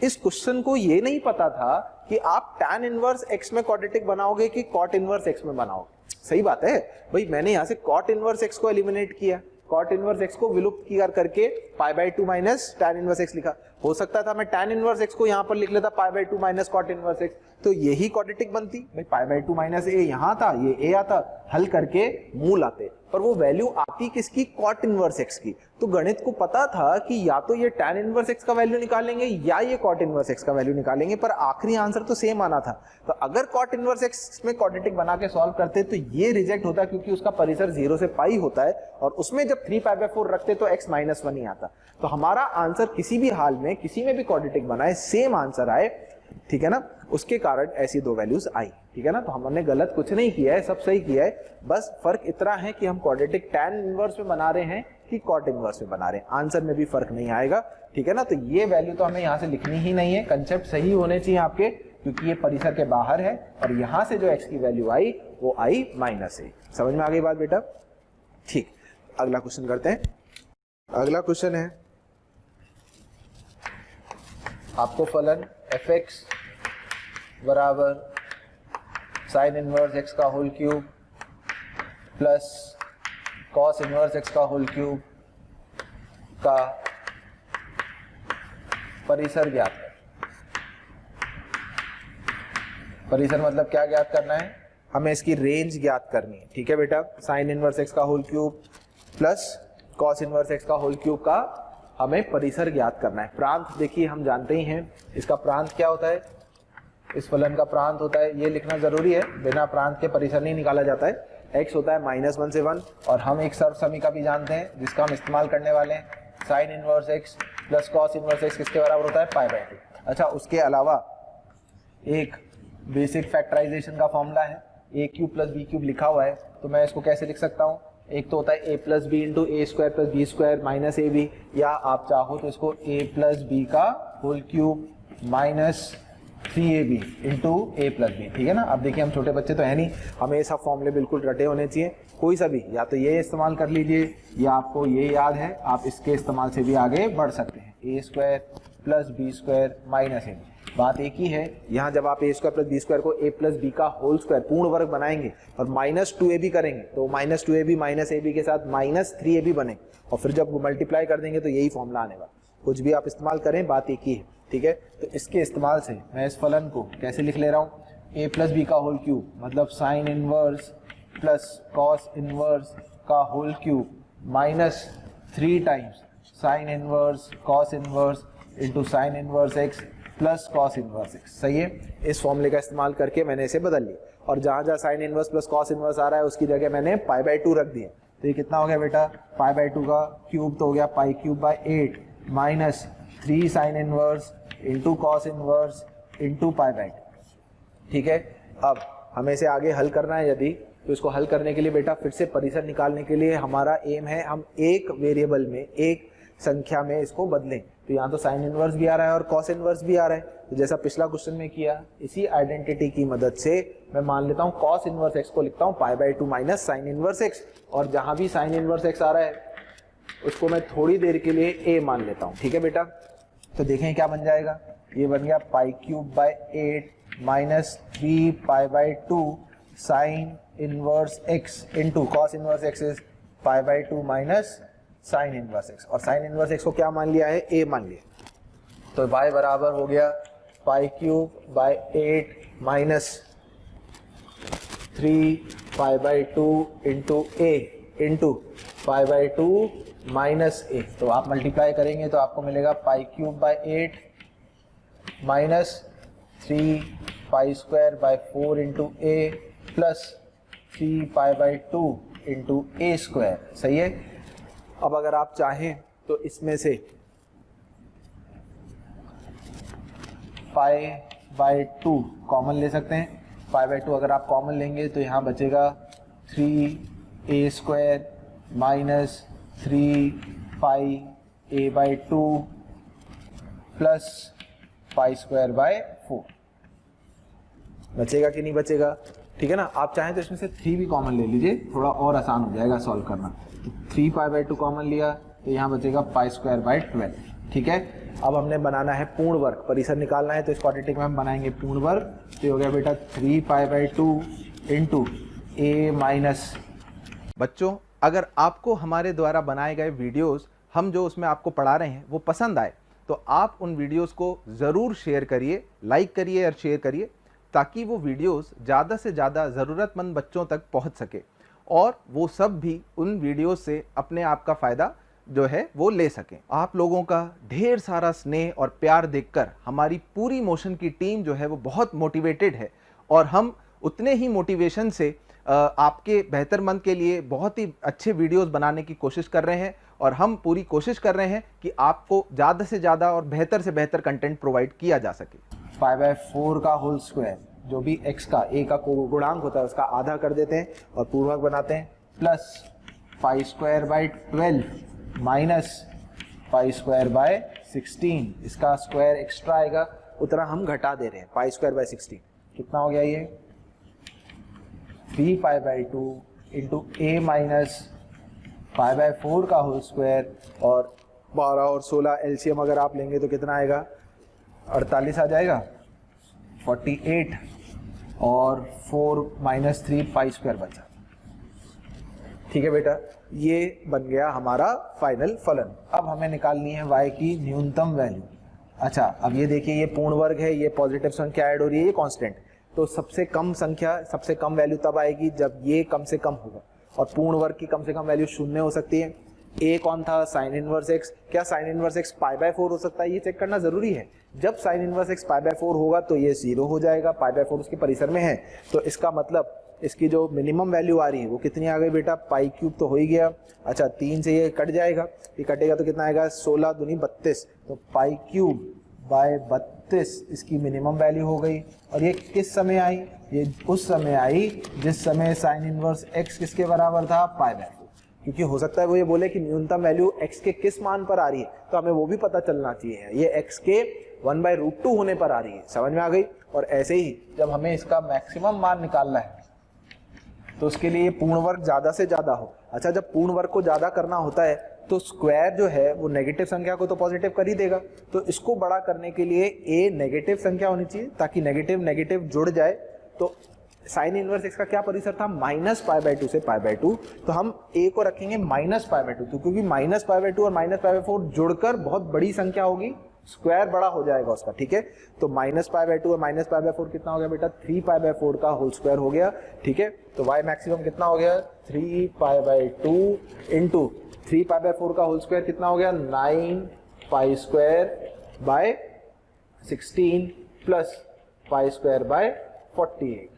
इस क्वेश्चन को ये नहीं पता था कि आप tan इनवर्स x में क्वाड्रेटिक बनाओगे कि cot इनवर्स x में बनाओगे। सही बात है भाई, मैंने यहाँ से cot इनवर्स x को एलिमिनेट किया, cot इनवर्स x को विलुप्त किया करके π/2 माइनस tan इनवर्स x लिखा। हो सकता था मैं tan इनवर्स x को यहाँ पर लिख लेता π/2 माइनस cot इनवर्स x, तो यही क्वाड्रेटिक बनती भाई। π/2 माइनस a यहाँ था, ये a आता, हल करके मूल आते, पर वो वैल्यू आती किसकी? cot इनवर्स x की। तो गणित को पता था कि या तो ये tan इनवर्स x का वैल्यू निकालेंगे या ये cot इनवर्स x का वैल्यू निकालेंगे, पर आखिरी आंसर तो सेम आना था। तो अगर cot इनवर्स x में क्वाड्रेटिक बना के सॉल्व करते तो ये रिजेक्ट होता, क्योंकि उसका परिसर 0 से पाई होता है, और उसमें जब 3π/4 रखते तो x -1 ही आता। तो हमारा आंसर किसी भी हाल में, किसी में भी क्वाड्रेटिक बनाए, सेम आंसर आए। ठीक है ना? उसके कारण ऐसी 2 वैल्यूज आई। ठीक है ना? तो हमने गलत कुछ नहीं किया है, सब सही किया है। बस फर्क इतना है कि हम क्वाड्रेटिक tan इनवर्स में बना रहे हैं कि cot इनवर्स में बना रहे हैं, आंसर में भी फर्क नहीं आएगा। ठीक है ना? तो ये वैल्यू तो हमें यहाँ से लिखनी ही नहीं है, कंसेप्ट सही होने चाहिए आपके, क्योंकि ये परिसर के बाहर है, और यहाँ से जो x की वैल्यू आई वो आई -a। समझ में आ गई बात बेटा? ठीक, अगला क्वेश्चन करते हैं। अगला क्वेश्चन है, आपको फलन fx बराबर साइन इनवर्स x का whole cube plus cos inverse x का होल क्यूब का परिसर ज्ञात है। परिसर मतलब क्या ज्ञात करना है, हमें इसकी रेंज ज्ञात करनी है। ठीक है बेटा, साइन इनवर्स एक्स का whole cube plus cos inverse X का होल क्यूब का हमें परिसर ज्ञात करना है। प्रांत देखिए हम जानते ही हैं, इसका प्रांत क्या होता है, इस फलन का प्रांत होता है, ये लिखना जरूरी है, बिना प्रांत के परिसर नहीं निकाला जाता है। x होता है -1 से 1 और हम एक सर्व समीका भी जानते हैं जिसका हम इस्तेमाल करने वाले हैं, sign inverse x plus cos inverse x किसके बराबर होता है, π/2। अच्छा, उसके अलावा एक बेसिक फैक्टराइजेशन का फॉर्मूला है, a³ + b³ लिखा हुआ है, तो मैं इसको कैसे लिख सकता हूँ, एक तो होता है a + b × a² + b² - ab, या आप चाहो तो इसको a + b का whole cube minus 3ab × a + b। ठीक है ना। अब देखिए हम छोटे बच्चे तो है नहीं, हमें ये सब फॉर्मूले बिल्कुल रटे होने चाहिए। कोई सा भी, या तो ये इस्तेमाल कर लीजिए या आपको ये याद है, आप इसके इस्तेमाल से भी आगे बढ़ सकते हैं। a² + b² - ab, बात एक ही है। यहाँ जब आप a² + b² को a + b का होल स्क्वायर पूर्ण वर्ग बनाएंगे और -2ab करेंगे तो -2ab - ab के साथ -3ab बने, और फिर जब मल्टीप्लाई कर देंगे तो यही फॉर्मूला आने वाला। कुछ भी आप इस्तेमाल करें, बात एक ही है। ठीक है, तो इसके इस्तेमाल से मैं इस फलन को कैसे लिख ले रहा हूँ, a + b का होल क्यूब मतलब sine inverse plus cos inverse का whole cube -3 times sine inverse cos inverse into sine inverse x plus cos inverse x। सही है, इस फॉर्मूले का इस्तेमाल करके मैंने इसे बदल लिया, और जहाँ जहाँ sine inverse plus cos inverse आ रहा है उसकी जगह मैंने π/2 रख दिया। तो ये कितना हो गया बेटा, π/2 का क्यूब तो हो गया π³ / 8 -3 sine inverse into cos inverse into π/2। ठीक है, अब हमें इसे आगे हल करना है यदि, तो इसको हल करने के लिए बेटा फिर से परिसर निकालने के लिए हमारा एम है हम एक वेरिएबल में, एक संख्या में इसको बदलें। तो यहाँ तो साइन इनवर्स भी आ रहा है और कॉस इनवर्स भी आ रहा है, तो जैसा पिछला क्वेश्चन में किया, इसी आइडेंटिटी की मदद से मैं मान लेता हूँ कॉस इनवर्स एक्स को लिखता हूँ π/2 माइनस साइन इनवर्स एक्स, और जहाँ भी साइन इनवर्स एक्स आ रहा है उसको मैं थोड़ी देर के लिए a मान लेता हूँ। ठीक है बेटा, तो देखें क्या बन जाएगा, ये बन गया π³ / 8 -3 π/2 sine inverse x into cos inverse x is π/2 minus sine inverse x, और साइन इनवर्स एक्स को क्या मान लिया है, a मान लिया। तो y बराबर हो गया π³ / 8 -3 π/2 into a into π/2 minus a। तो आप मल्टीप्लाई करेंगे तो आपको मिलेगा π³ / 8 -3 π² / 4 into a plus 3 π/2 into a²। सही है। अब अगर आप चाहें तो इसमें से π/2 कॉमन ले सकते हैं। π/2 अगर आप कॉमन लेंगे तो यहाँ बचेगा 3a² माइनस 3 πa/2 प्लस π²/4 बचेगा कि नहीं बचेगा। ठीक है ना। आप चाहें तो इसमें से 3 भी कॉमन ले लीजिए, थोड़ा और आसान हो जाएगा सॉल्व करना। तो 3 π/2 कॉमन लिया तो यहाँ बचेगा π²/12। ठीक है। अब हमने बनाना है पूर्ण वर्ग, परिसर निकालना है, तो इस क्वाड्रेटिक में हम बनाएंगे पूर्ण वर्ग। तो ये हो गया बेटा 3 π/2 इंटू a माइनस। बच्चों, अगर आपको हमारे द्वारा बनाए गए वीडियोस, हम जो उसमें आपको पढ़ा रहे हैं, वो पसंद आए तो आप उन वीडियोस को ज़रूर शेयर करिए, लाइक करिए और शेयर करिए, ताकि वो वीडियोस ज़्यादा से ज़्यादा ज़रूरतमंद बच्चों तक पहुंच सके और वो सब भी उन वीडियोस से अपने आप का फ़ायदा जो है वो ले सकें। आप लोगों का ढेर सारा स्नेह और प्यार देखकर हमारी पूरी मोशन की टीम जो है वो बहुत मोटिवेटेड है, और हम उतने ही मोटिवेशन से आपके बेहतरमंद के लिए बहुत ही अच्छे वीडियोस बनाने की कोशिश कर रहे हैं, और हम पूरी कोशिश कर रहे हैं कि आपको ज़्यादा से ज़्यादा और बेहतर से बेहतर कंटेंट प्रोवाइड किया जा सके। 5/4 का होल स्क्वायर, जो भी x का a का गुणांक होता है उसका आधा कर देते हैं और पूर्णांक बनाते हैं, प्लस π²/12 माइनस π²/16, इसका स्क्वायर एक्स्ट्रा आएगा, उतना हम घटा दे रहे हैं। π²/16 कितना हो गया ये 3 π/2 इंटू a माइनस π/4 का होल स्क्वायर, और 12 और 16 एलसीएम अगर आप लेंगे तो कितना आएगा 48 आ जाएगा, 48 और 4 माइनस 3 π² बचा। ठीक है बेटा, ये बन गया हमारा फाइनल फलन। अब हमें निकालनी है y की न्यूनतम वैल्यू। अच्छा अब ये देखिए, ये पूर्ण वर्ग है, ये पॉजिटिव संख्या ऐड हो रही है, ये कांस्टेंट। तो सबसे कम संख्या, सबसे कम वैल्यू तब आएगी जब ये कम से कम होगा, और पूर्ण वर्ग की कम से कम वैल्यू 0 हो सकती है। ए कौन था? Sign inverse x. क्या साइन इनवर्स एक्स π/4 हो सकता है? ये चेक करना जरूरी है। जब साइन इनवर्स एक्स π/4 होगा तो ये 0 हो जाएगा, π/4 उसके परिसर में है, तो इसका मतलब इसकी जो मिनिमम वैल्यू आ रही है वो कितनी आ गई बेटा? π³ तो हो ही गया। अच्छा 3 से ये कट जाएगा, ये कटेगा तो कितना आएगा? 16 दूनी 32, तो π³/32 इसकी मिनिमम वैल्यू हो गई। और ये किस समय आई? ये उस समय आई जिस समय साइन इनवर्स एक्स किसके बराबर था? π/4। क्योंकि हो सकता है वो ये बोले कि न्यूनतम वैल्यू x के किस मान पर आ रही है, तो हमें वो भी पता चलना चाहिए। ये x के 1/√2 होने पर आ रही है, समझ में आ गई। और ऐसे ही जब हमें इसका मैक्सिमम मान निकालना है तो उसके लिए पूर्ण वर्ग ज्यादा से ज्यादा हो। अच्छा जब पूर्ण वर्ग को ज्यादा करना होता है तो स्क्वायर जो है वो नेगेटिव संख्या को तो पॉजिटिव कर ही देगा, तो इसको बड़ा करने के लिए a नेगेटिव संख्या होनी चाहिए ताकि नेगेटिव नेगेटिव जुड़ जाए। तो साइन इनवर्स एक्स का क्या परिसर था? -π/2 से π/2, तो हम a को रखेंगे -π/2, तो क्योंकि -π/2 और -π/4 जुड़कर बहुत बड़ी संख्या होगी, स्क्वायर बड़ा हो जाएगा उसका, ठीक है। तो -π/2 और -π/4 कितना हो गया बेटा? 3π/4 का होल स्क्वायर हो गया, ठीक है। तो y मैक्सिमम कितना हो गया? 3π/2 इंटू 3π/4 का होल स्क्वायर कितना हो गया? 9π²/16 प्लस π²/48।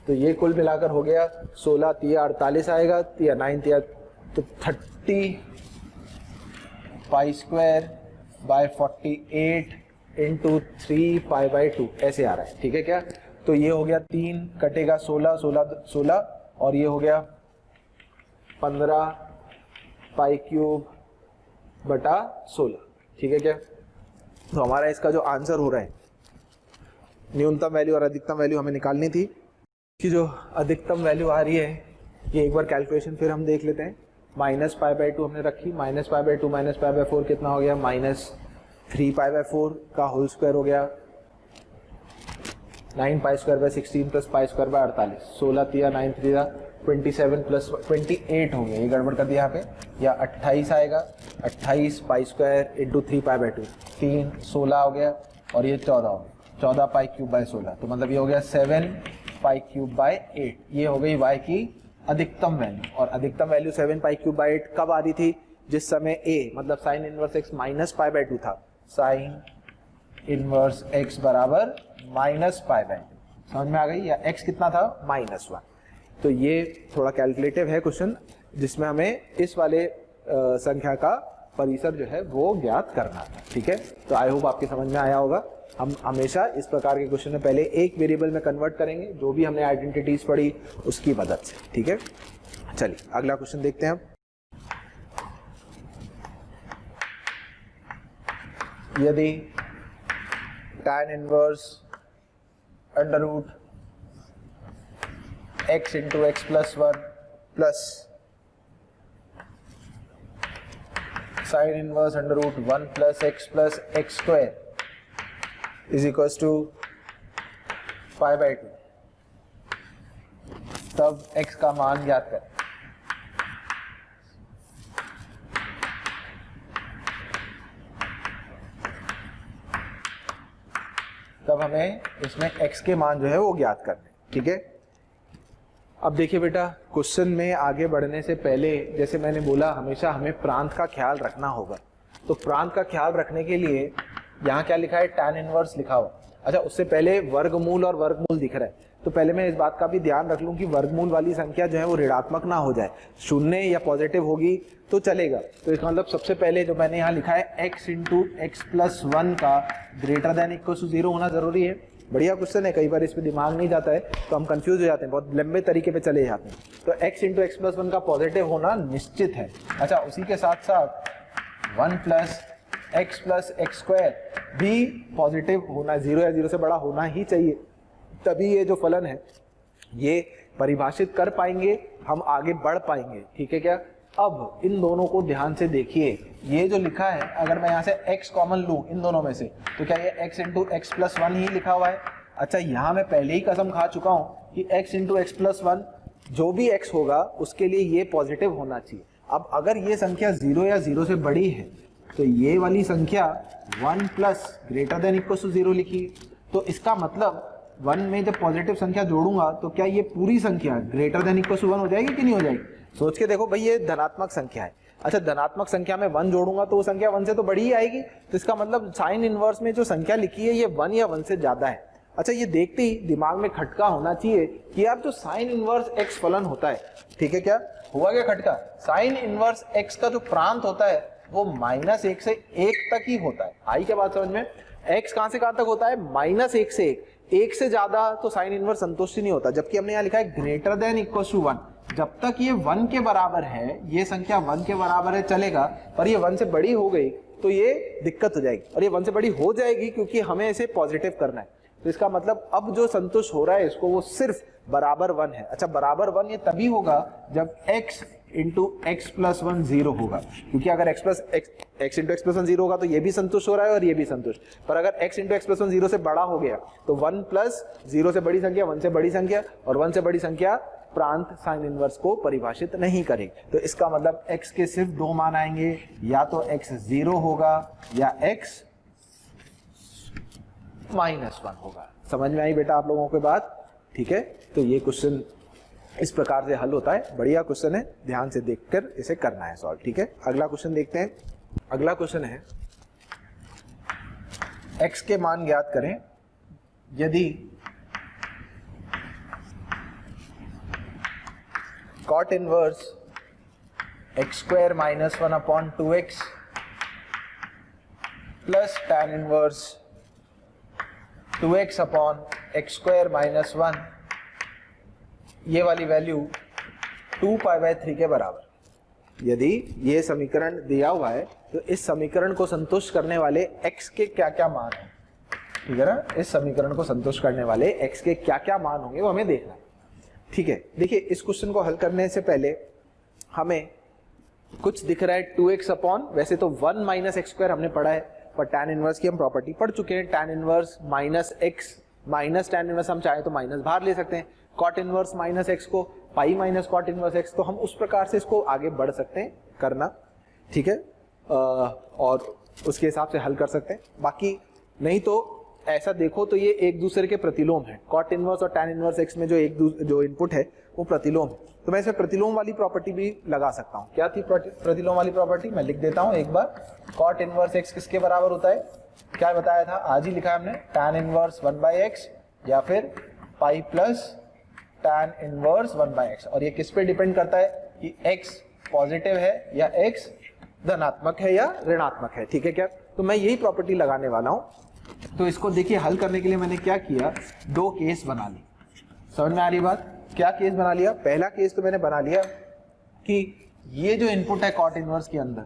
तो ये कुल मिलाकर हो गया 16 तिया 48 आएगा, तिया 9 तिया तो 30 π²/48 इंटू 3π/2 ऐसे आ रहा है, ठीक है क्या। तो ये हो गया 3 कटेगा 16 और ये हो गया 15 π³/16, ठीक है क्या। तो हमारा इसका जो आंसर हो रहा है, न्यूनतम वैल्यू और अधिकतम वैल्यू हमें निकालनी थी, कि जो अधिकतम वैल्यू आ रही है ये एक बार कैलकुलेशन फिर हम देख लेते हैं। -π/2 हमने रखी, -π/2 -π/4 कितना हो गया? -3π/4 का होल स्क्वायर हो गया 9π²/16 प्लस π²/48, 16 तिया 9 3 27 प्लस 28 हो गया, ये गड़बड़ कर दिया यहाँ पे, या 28 आएगा, 28 π² इंटू 3π/2, 3 16 हो गया और ये 14 हो गया, 14 π³/16, तो मतलब ये हो गया 7 π³/8। ये हो गई y की अधिकतम वैल्यू, और अधिकतम वैल्यू 7 π³/8 कब आ रही थी? जिस समय a मतलब साइन इनवर्स x -π/2 था, साइन इनवर्स x बराबर -π/2, समझ में आ गई। या x कितना था? -1। तो ये थोड़ा कैलकुलेटिव है क्वेश्चन, जिसमें हमें इस वाले संख्या का परिसर जो है वो ज्ञात करना था, ठीक है। तो आई होप आपके समझ में आया होगा। हम हमेशा इस प्रकार के क्वेश्चन में पहले एक वेरिएबल में कन्वर्ट करेंगे, जो भी हमने आइडेंटिटीज पढ़ी उसकी मदद से, ठीक है। चलिए अगला क्वेश्चन देखते हैं। यदि tan inverse √ x into x plus 1 plus sine inverse √1 plus x plus x² is equal to π/2, तब x का मान ज्ञात करें। तब हमें इसमें x के मान जो है वो ज्ञात करने, ठीक है। अब देखिए बेटा, क्वेश्चन में आगे बढ़ने से पहले जैसे मैंने बोला हमेशा हमें प्रांत का ख्याल रखना होगा। तो प्रांत का ख्याल रखने के लिए यहाँ क्या लिखा है? tan इनवर्स लिखा हुआ। अच्छा उससे पहले वर्गमूल और वर्गमूल दिख रहा है, तो पहले मैं इस बात का भी ध्यान रख लूं कि वर्गमूल वाली संख्या जो है वो ऋणात्मक ना हो जाए, शून्य या पॉजिटिव होगी तो चलेगा। तो इसका मतलब सबसे पहले जो मैंने यहाँ लिखा है x इंटू एक्स प्लस 1 का ग्रेटर देन इक्वल टू 0 होना जरूरी है। बढ़िया क्वेश्चन है, कई बार इस पे दिमाग नहीं जाता है तो हम कंफ्यूज हो जाते हैं, बहुत लंबे तरीके पे चले जाते हैं। तो x इंटू एक्स प्लस 1 का पॉजिटिव होना निश्चित है। अच्छा उसी के साथ साथ 1 प्लस एक्स प्लस x² भी पॉजिटिव होना, 0 या 0 से बड़ा होना ही चाहिए, तभी ये जो फलन है ये परिभाषित कर पाएंगे, हम आगे बढ़ पाएंगे, ठीक है क्या। अब इन दोनों को ध्यान से देखिए, ये जो लिखा है अगर मैं यहाँ से x कॉमन लूँ इन दोनों में से, तो क्या ये x इंटू एक्स प्लस 1 ही लिखा हुआ है। अच्छा यहाँ मैं पहले ही कसम खा चुका हूँ कि x इंटू एक्स प्लस 1 जो भी x होगा उसके लिए ये पॉजिटिव होना चाहिए। अब अगर ये संख्या 0 या 0 से बड़ी है तो ये वाली संख्या 1 plus greater than equal to 0 लिखी। तो इसका मतलब 1 में जब पॉजिटिव संख्या जोड़ूंगा तो क्या ये पूरी संख्या ग्रेटर देन इक्वल टू 1 हो जाएगी कि नहीं हो जाएगी? सोच के देखो भाई, ये धनात्मक संख्या है। अच्छा, धनात्मक संख्या में 1 जोड़ूंगा तो वो संख्या 1 से तो बड़ी ही आएगी। तो इसका मतलब साइन इनवर्स में जो संख्या लिखी है ये 1 या 1 से ज्यादा है। अच्छा, ये देखते ही दिमाग में खटका होना चाहिए कि यार जो साइन इनवर्स एक्स फलन होता है, ठीक है, क्या हुआ क्या खटका? साइन इनवर्स एक्स का जो प्रांत होता है वो -1 से 1 तक ही होता है। आई क्या बात समझ में? एक्स कहां से कहां तक होता है? -1 से 1 से ज्यादा तो साइन इनवर्स संतुष्ट नहीं होता। जबकि हमने यहाँ लिखा है ग्रेटर देन इक्वल टू 1, जब तक ये 1 के बराबर है, ये संख्या 1 के बराबर है चलेगा, पर ये 1 से बड़ी हो गई तो ये दिक्कत हो जाएगी। और ये 1 से बड़ी हो जाएगी क्योंकि हमें इसे पॉजिटिव करना है। तो इसका मतलब अब जो संतुष्ट हो रहा है इसको, वो सिर्फ बराबर 1 है। अच्छा, बराबर 1 ये तभी होगा जब x इंटू एक्स प्लस 1 0 होगा, क्योंकि अगर x इंटू एक्स प्लस 1 0 होगा तो ये भी संतुष्ट हो रहा है और ये भी संतुष्ट। पर अगर x इंटू एक्स प्लस 1 0 से बड़ा हो गया तो 1 प्लस 0 से बड़ी संख्या 1 से बड़ी संख्या, और 1 से बड़ी संख्या प्रांत साइन इनवर्स को परिभाषित नहीं करेगी। तो इसका मतलब x के सिर्फ 2 मान आएंगे, या तो x 0 होगा या x -1 होगा। समझ में आई बेटा आप लोगों को बात? ठीक है, तो ये क्वेश्चन इस प्रकार से हल होता है। बढ़िया क्वेश्चन है, ध्यान से देखकर इसे करना है सॉल्व। ठीक है, अगला क्वेश्चन देखते हैं। अगला क्वेश्चन है x के मान ज्ञात करें यदि cot inverse x² - 1/2x plus tan inverse 2x upon x² - 1, ये वाली वैल्यू 2π/3 के बराबर। यदि ये समीकरण दिया हुआ है तो इस समीकरण को संतुष्ट करने वाले x के क्या क्या मान हैं, ठीक है ना? इस समीकरण को संतुष्ट करने वाले x के क्या क्या मान होंगे वो हमें देखना है। ठीक है, देखिए इस क्वेश्चन को हल करने से पहले हमें कुछ दिख रहा है 2x अपॉन, वैसे तो 1 - x² हमने पढ़ा है, पर tan इनवर्स की हम प्रॉपर्टी पढ़ चुके हैं। tan inverse -x minus tan inverse हम चाहे तो माइनस बाहर ले सकते हैं। cot इनवर्स -x को pi minus cot inverse x, तो हम उस प्रकार से इसको आगे बढ़ सकते हैं करना, ठीक है, और उसके हिसाब से हल कर सकते हैं। बाकी नहीं तो ऐसा देखो तो ये एक दूसरे के प्रतिलोम है। cot इनवर्स और tan इनवर्स x में जो इनपुट है वो प्रतिलोम है। तो मैं इसमें प्रतिलोम वाली प्रॉपर्टी भी लगा सकता हूँ। क्या थी प्रतिलोम वाली प्रॉपर्टी? मैं लिख देता हूँ एक बार। cot इनवर्स x किसके बराबर होता है? क्या बताया था? आज ही लिखा है हमने, tan इनवर्स 1/x या फिर pi plus tan inverse 1/x। और ये किस पे डिपेंड करता है कि x पॉजिटिव है या x धनात्मक है या ऋणात्मक है, ठीक है क्या? तो मैं यही प्रॉपर्टी लगाने वाला हूं। तो इसको देखिए हल करने के लिए मैंने क्या किया, 2 केस बना ली। समझ में आ रही बात? क्या केस बना लिया? पहला केस तो मैंने बना लिया कि ये जो इनपुट है cot इनवर्स के अंदर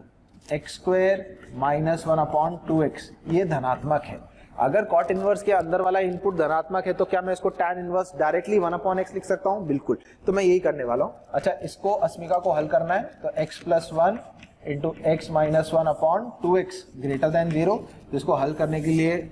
x² - 1/2x ये धनात्मक है। अगर cot इनवर्स के अंदर वाला इनपुट धनात्मक है तो क्या मैं इसको tan इनवर्स डायरेक्टली 1/x लिख सकता हूं? बिल्कुल। तो मैं यही करने वाला हूं। अच्छा, इसको अस्मिका को हल करना है तो x + 1 into x - 1/2x greater than 0। तो इसको हल करने के लिए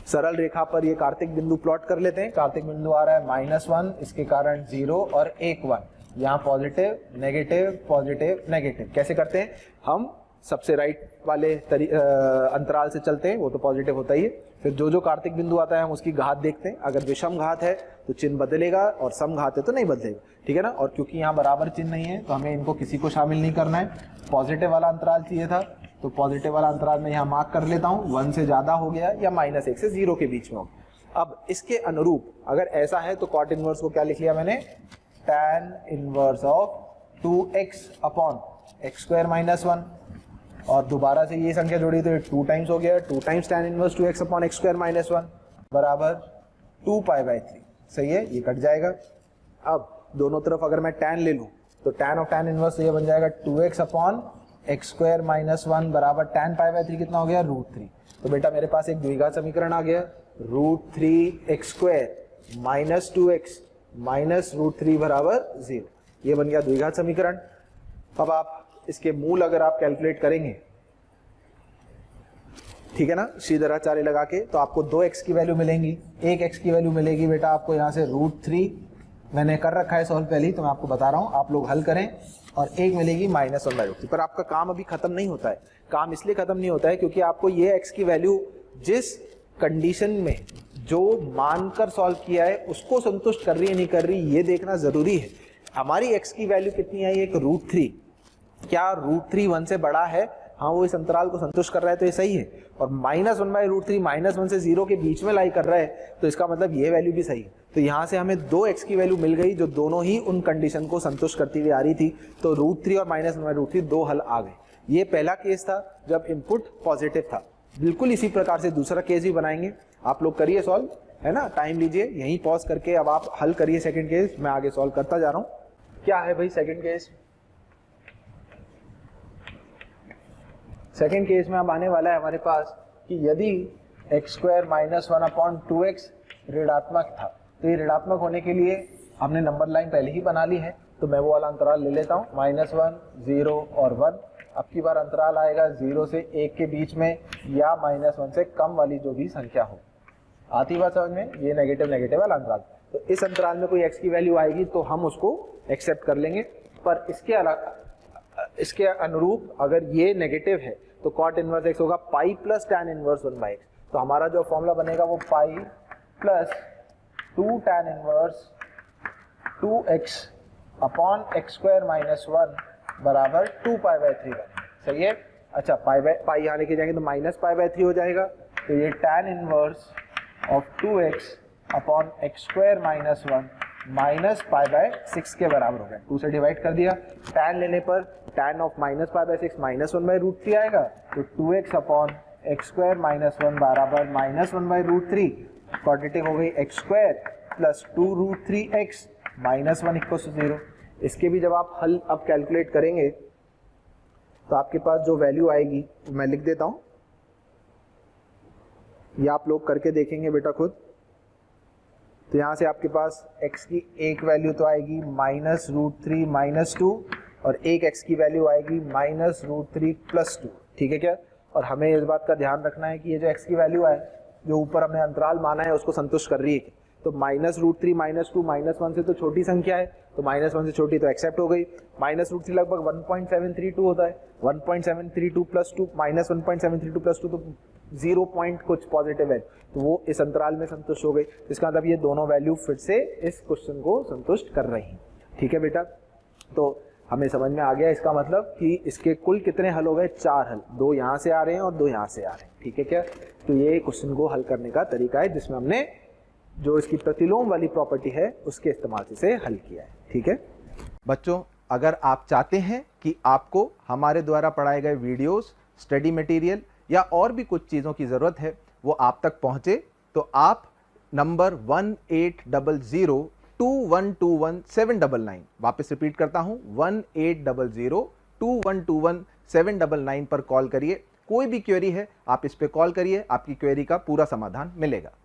सरल रेखा पर ये कार्तिक बिंदु प्लॉट कर लेते हैं। कार्तिक बिंदु आ रहा है -1, इसके कारण 0 और 1 1। यहाँ पॉजिटिव नेगेटिव नेगेटिव। कैसे करते हैं? हम सबसे राइट वाले अंतराल से चलते हैं, वो तो पॉजिटिव होता ही है। फिर जो कार्तिक बिंदु आता है हम उसकी घात देखते हैं। अगर विषम घात है तो चिन्ह बदलेगा और सम घात है तो नहीं बदलेगा, ठीक है ना? और क्योंकि यहाँ बराबर चिन्ह नहीं है तो हमें इनको किसी को शामिल नहीं करना है। पॉजिटिव वाला अंतराल चाहिए था तो पॉजिटिव वाला अंतराल में यहाँ मार्क कर लेता हूँ, 1 से ज्यादा हो गया या -1 से 0 के बीच में हो गया। अब इसके अनुरूप अगर ऐसा है तो cot इनवर्स को क्या लिख लिया मैंने? tan inverse of 2x upon x² - 1, और दोबारा से ये संख्या जोड़ी तो 2 टाइम्स हो गया, 2 times tan inverse 2x upon x² - 1 बराबर 2π/3। सही है, ये कट जाएगा। अब दोनों तरफ अगर मैं tan ले लूं तो tan ऑफ tan इनवर्स ये बन जाएगा 2x अपॉन x² - 1 बराबर tan π/3 कितना हो गया? √3। तो बेटा मेरे पास एक द्विघात समीकरण आ गया, √3x² - 2x -√3 बराबर 0। ये बन गया द्विघात समीकरण। अब आप इसके मूल अगर आप कैलकुलेट करेंगे, ठीक है ना, श्रीधराचार्य लगा के, तो आपको 2x की वैल्यू मिलेंगी, 1x की वैल्यू मिलेगी बेटा आपको यहाँ से √3 मैंने कर रखा है सॉल्व पहले ही, तो मैं आपको बता रहा हूँ, आप लोग हल करें और एक मिलेगी -1/√3। पर आपका काम अभी खत्म नहीं होता है। काम इसलिए खत्म नहीं होता है क्योंकि आपको ये x की वैल्यू जिस कंडीशन में जो मानकर सॉल्व किया है उसको संतुष्ट कर रही है नहीं कर रही, ये देखना जरूरी है। हमारी x की वैल्यू कितनी आई? एक √3। क्या √3 1 से बड़ा है? हाँ, वो इस अंतराल को संतुष्ट कर रहा है तो ये सही है। और -1/√3 -1 से 0 के बीच में लाई कर रहा है, तो इसका मतलब ये वैल्यू भी सही है। तो यहाँ से हमें 2x की वैल्यू मिल गई जो दोनों ही उन कंडीशन को संतुष्ट करती हुई आ रही थी। तो √3 और -1/√3 दो हल आ गए। ये पहला केस था जब इनपुट पॉजिटिव था। बिल्कुल इसी प्रकार से दूसरा केस भी बनाएंगे। आप लोग करिए सॉल्व, है ना, टाइम लीजिए, यहीं पॉज करके अब आप हल करिए सेकंड केस। मैं आगे सॉल्व करता जा रहा हूँ। क्या है भाई सेकंड केस? सेकंड केस में अब आने वाला है हमारे पास कि यदि x² - 1/2x ऋणात्मक था, तो ये ऋणात्मक होने के लिए हमने नंबर लाइन पहले ही बना ली है, तो मैं वो वाला अंतराल ले लेता हूँ, -1, 0 और 1। अब की बार अंतराल आएगा 0 से 1 के बीच में या -1 से कम वाली जो भी संख्या हो। आती बात समझ में? ये नेगेटिव वाला अंतराल। तो इस अंतराल में कोई x की वैल्यू आएगी तो हम उसको एक्सेप्ट कर लेंगे। पर इसके अनुरूप अगर ये नेगेटिव है तो cot इनवर्स x होगा pi plus tan inverse 1/x। तो हमारा जो फॉर्मूला बनेगा वो pi plus 2 tan inverse 2x upon x² - 1 बराबर 2π/3 बनेगा। सही है? अच्छा, पाई यहाँ लेके जाएंगे तो -π/3 हो जाएगा। तो ये tan inverse of 2x upon x² - 1 -π/6 के बराबर हो गया। 2 से डिवाइड कर दिया, tan लेने पर tan ऑफ -π/6 -1/√3 आएगा। तो 2x अपॉन x² - 1 बराबर -1/√3। क्वाड्रेटिक हो गई x² प्लस 2√3x -1 = 0। इसके भी जब आप हल अब कैलकुलेट करेंगे तो आपके पास जो वैल्यू आएगी मैं लिख देता हूँ, ये आप लोग करके देखेंगे बेटा खुद। तो यहाँ से आपके पास x की एक वैल्यू तो आएगी -√3 - 2 और एक x की वैल्यू आएगी -√3 + 2। ठीक है क्या? और हमें इस बात का ध्यान रखना है कि ये जो x की वैल्यू है जो ऊपर हमने अंतराल माना है उसको संतुष्ट कर रही है। तो -√3 - 2 -1 से तो छोटी संख्या है, तो -1 से छोटी तो एक्सेप्ट हो गई। -√3 लगभग 1.732 होता है, 1.732 + 2 -1.732 + 2 तो 0 पॉइंट कुछ पॉजिटिव है, तो वो इस अंतराल में संतुष्ट हो गई। इसका मतलब ये दोनों वैल्यू फिर से इस क्वेश्चन को संतुष्ट कर रही हैं। ठीक है बेटा? तो हमें समझ में आ गया इसका मतलब कि इसके कुल कितने हल हो गए? 4 हल। 2 यहाँ से आ रहे हैं और 2 यहाँ से आ रहे हैं। ठीक है क्या? तो ये क्वेश्चन को हल करने का तरीका है जिसमें हमने जो इसकी प्रतिलोम वाली प्रॉपर्टी है उसके इस्तेमाल से हल किया है। ठीक है बच्चों, अगर आप चाहते हैं कि आपको हमारे द्वारा पढ़ाए गए वीडियोस, स्टडी मटेरियल या और भी कुछ चीज़ों की ज़रूरत है वो आप तक पहुँचे, तो आप नंबर 18002121 वापस रिपीट करता हूँ 18002121 पर कॉल करिए। कोई भी क्वेरी है आप इस पे कॉल करिए, आपकी क्वेरी का पूरा समाधान मिलेगा।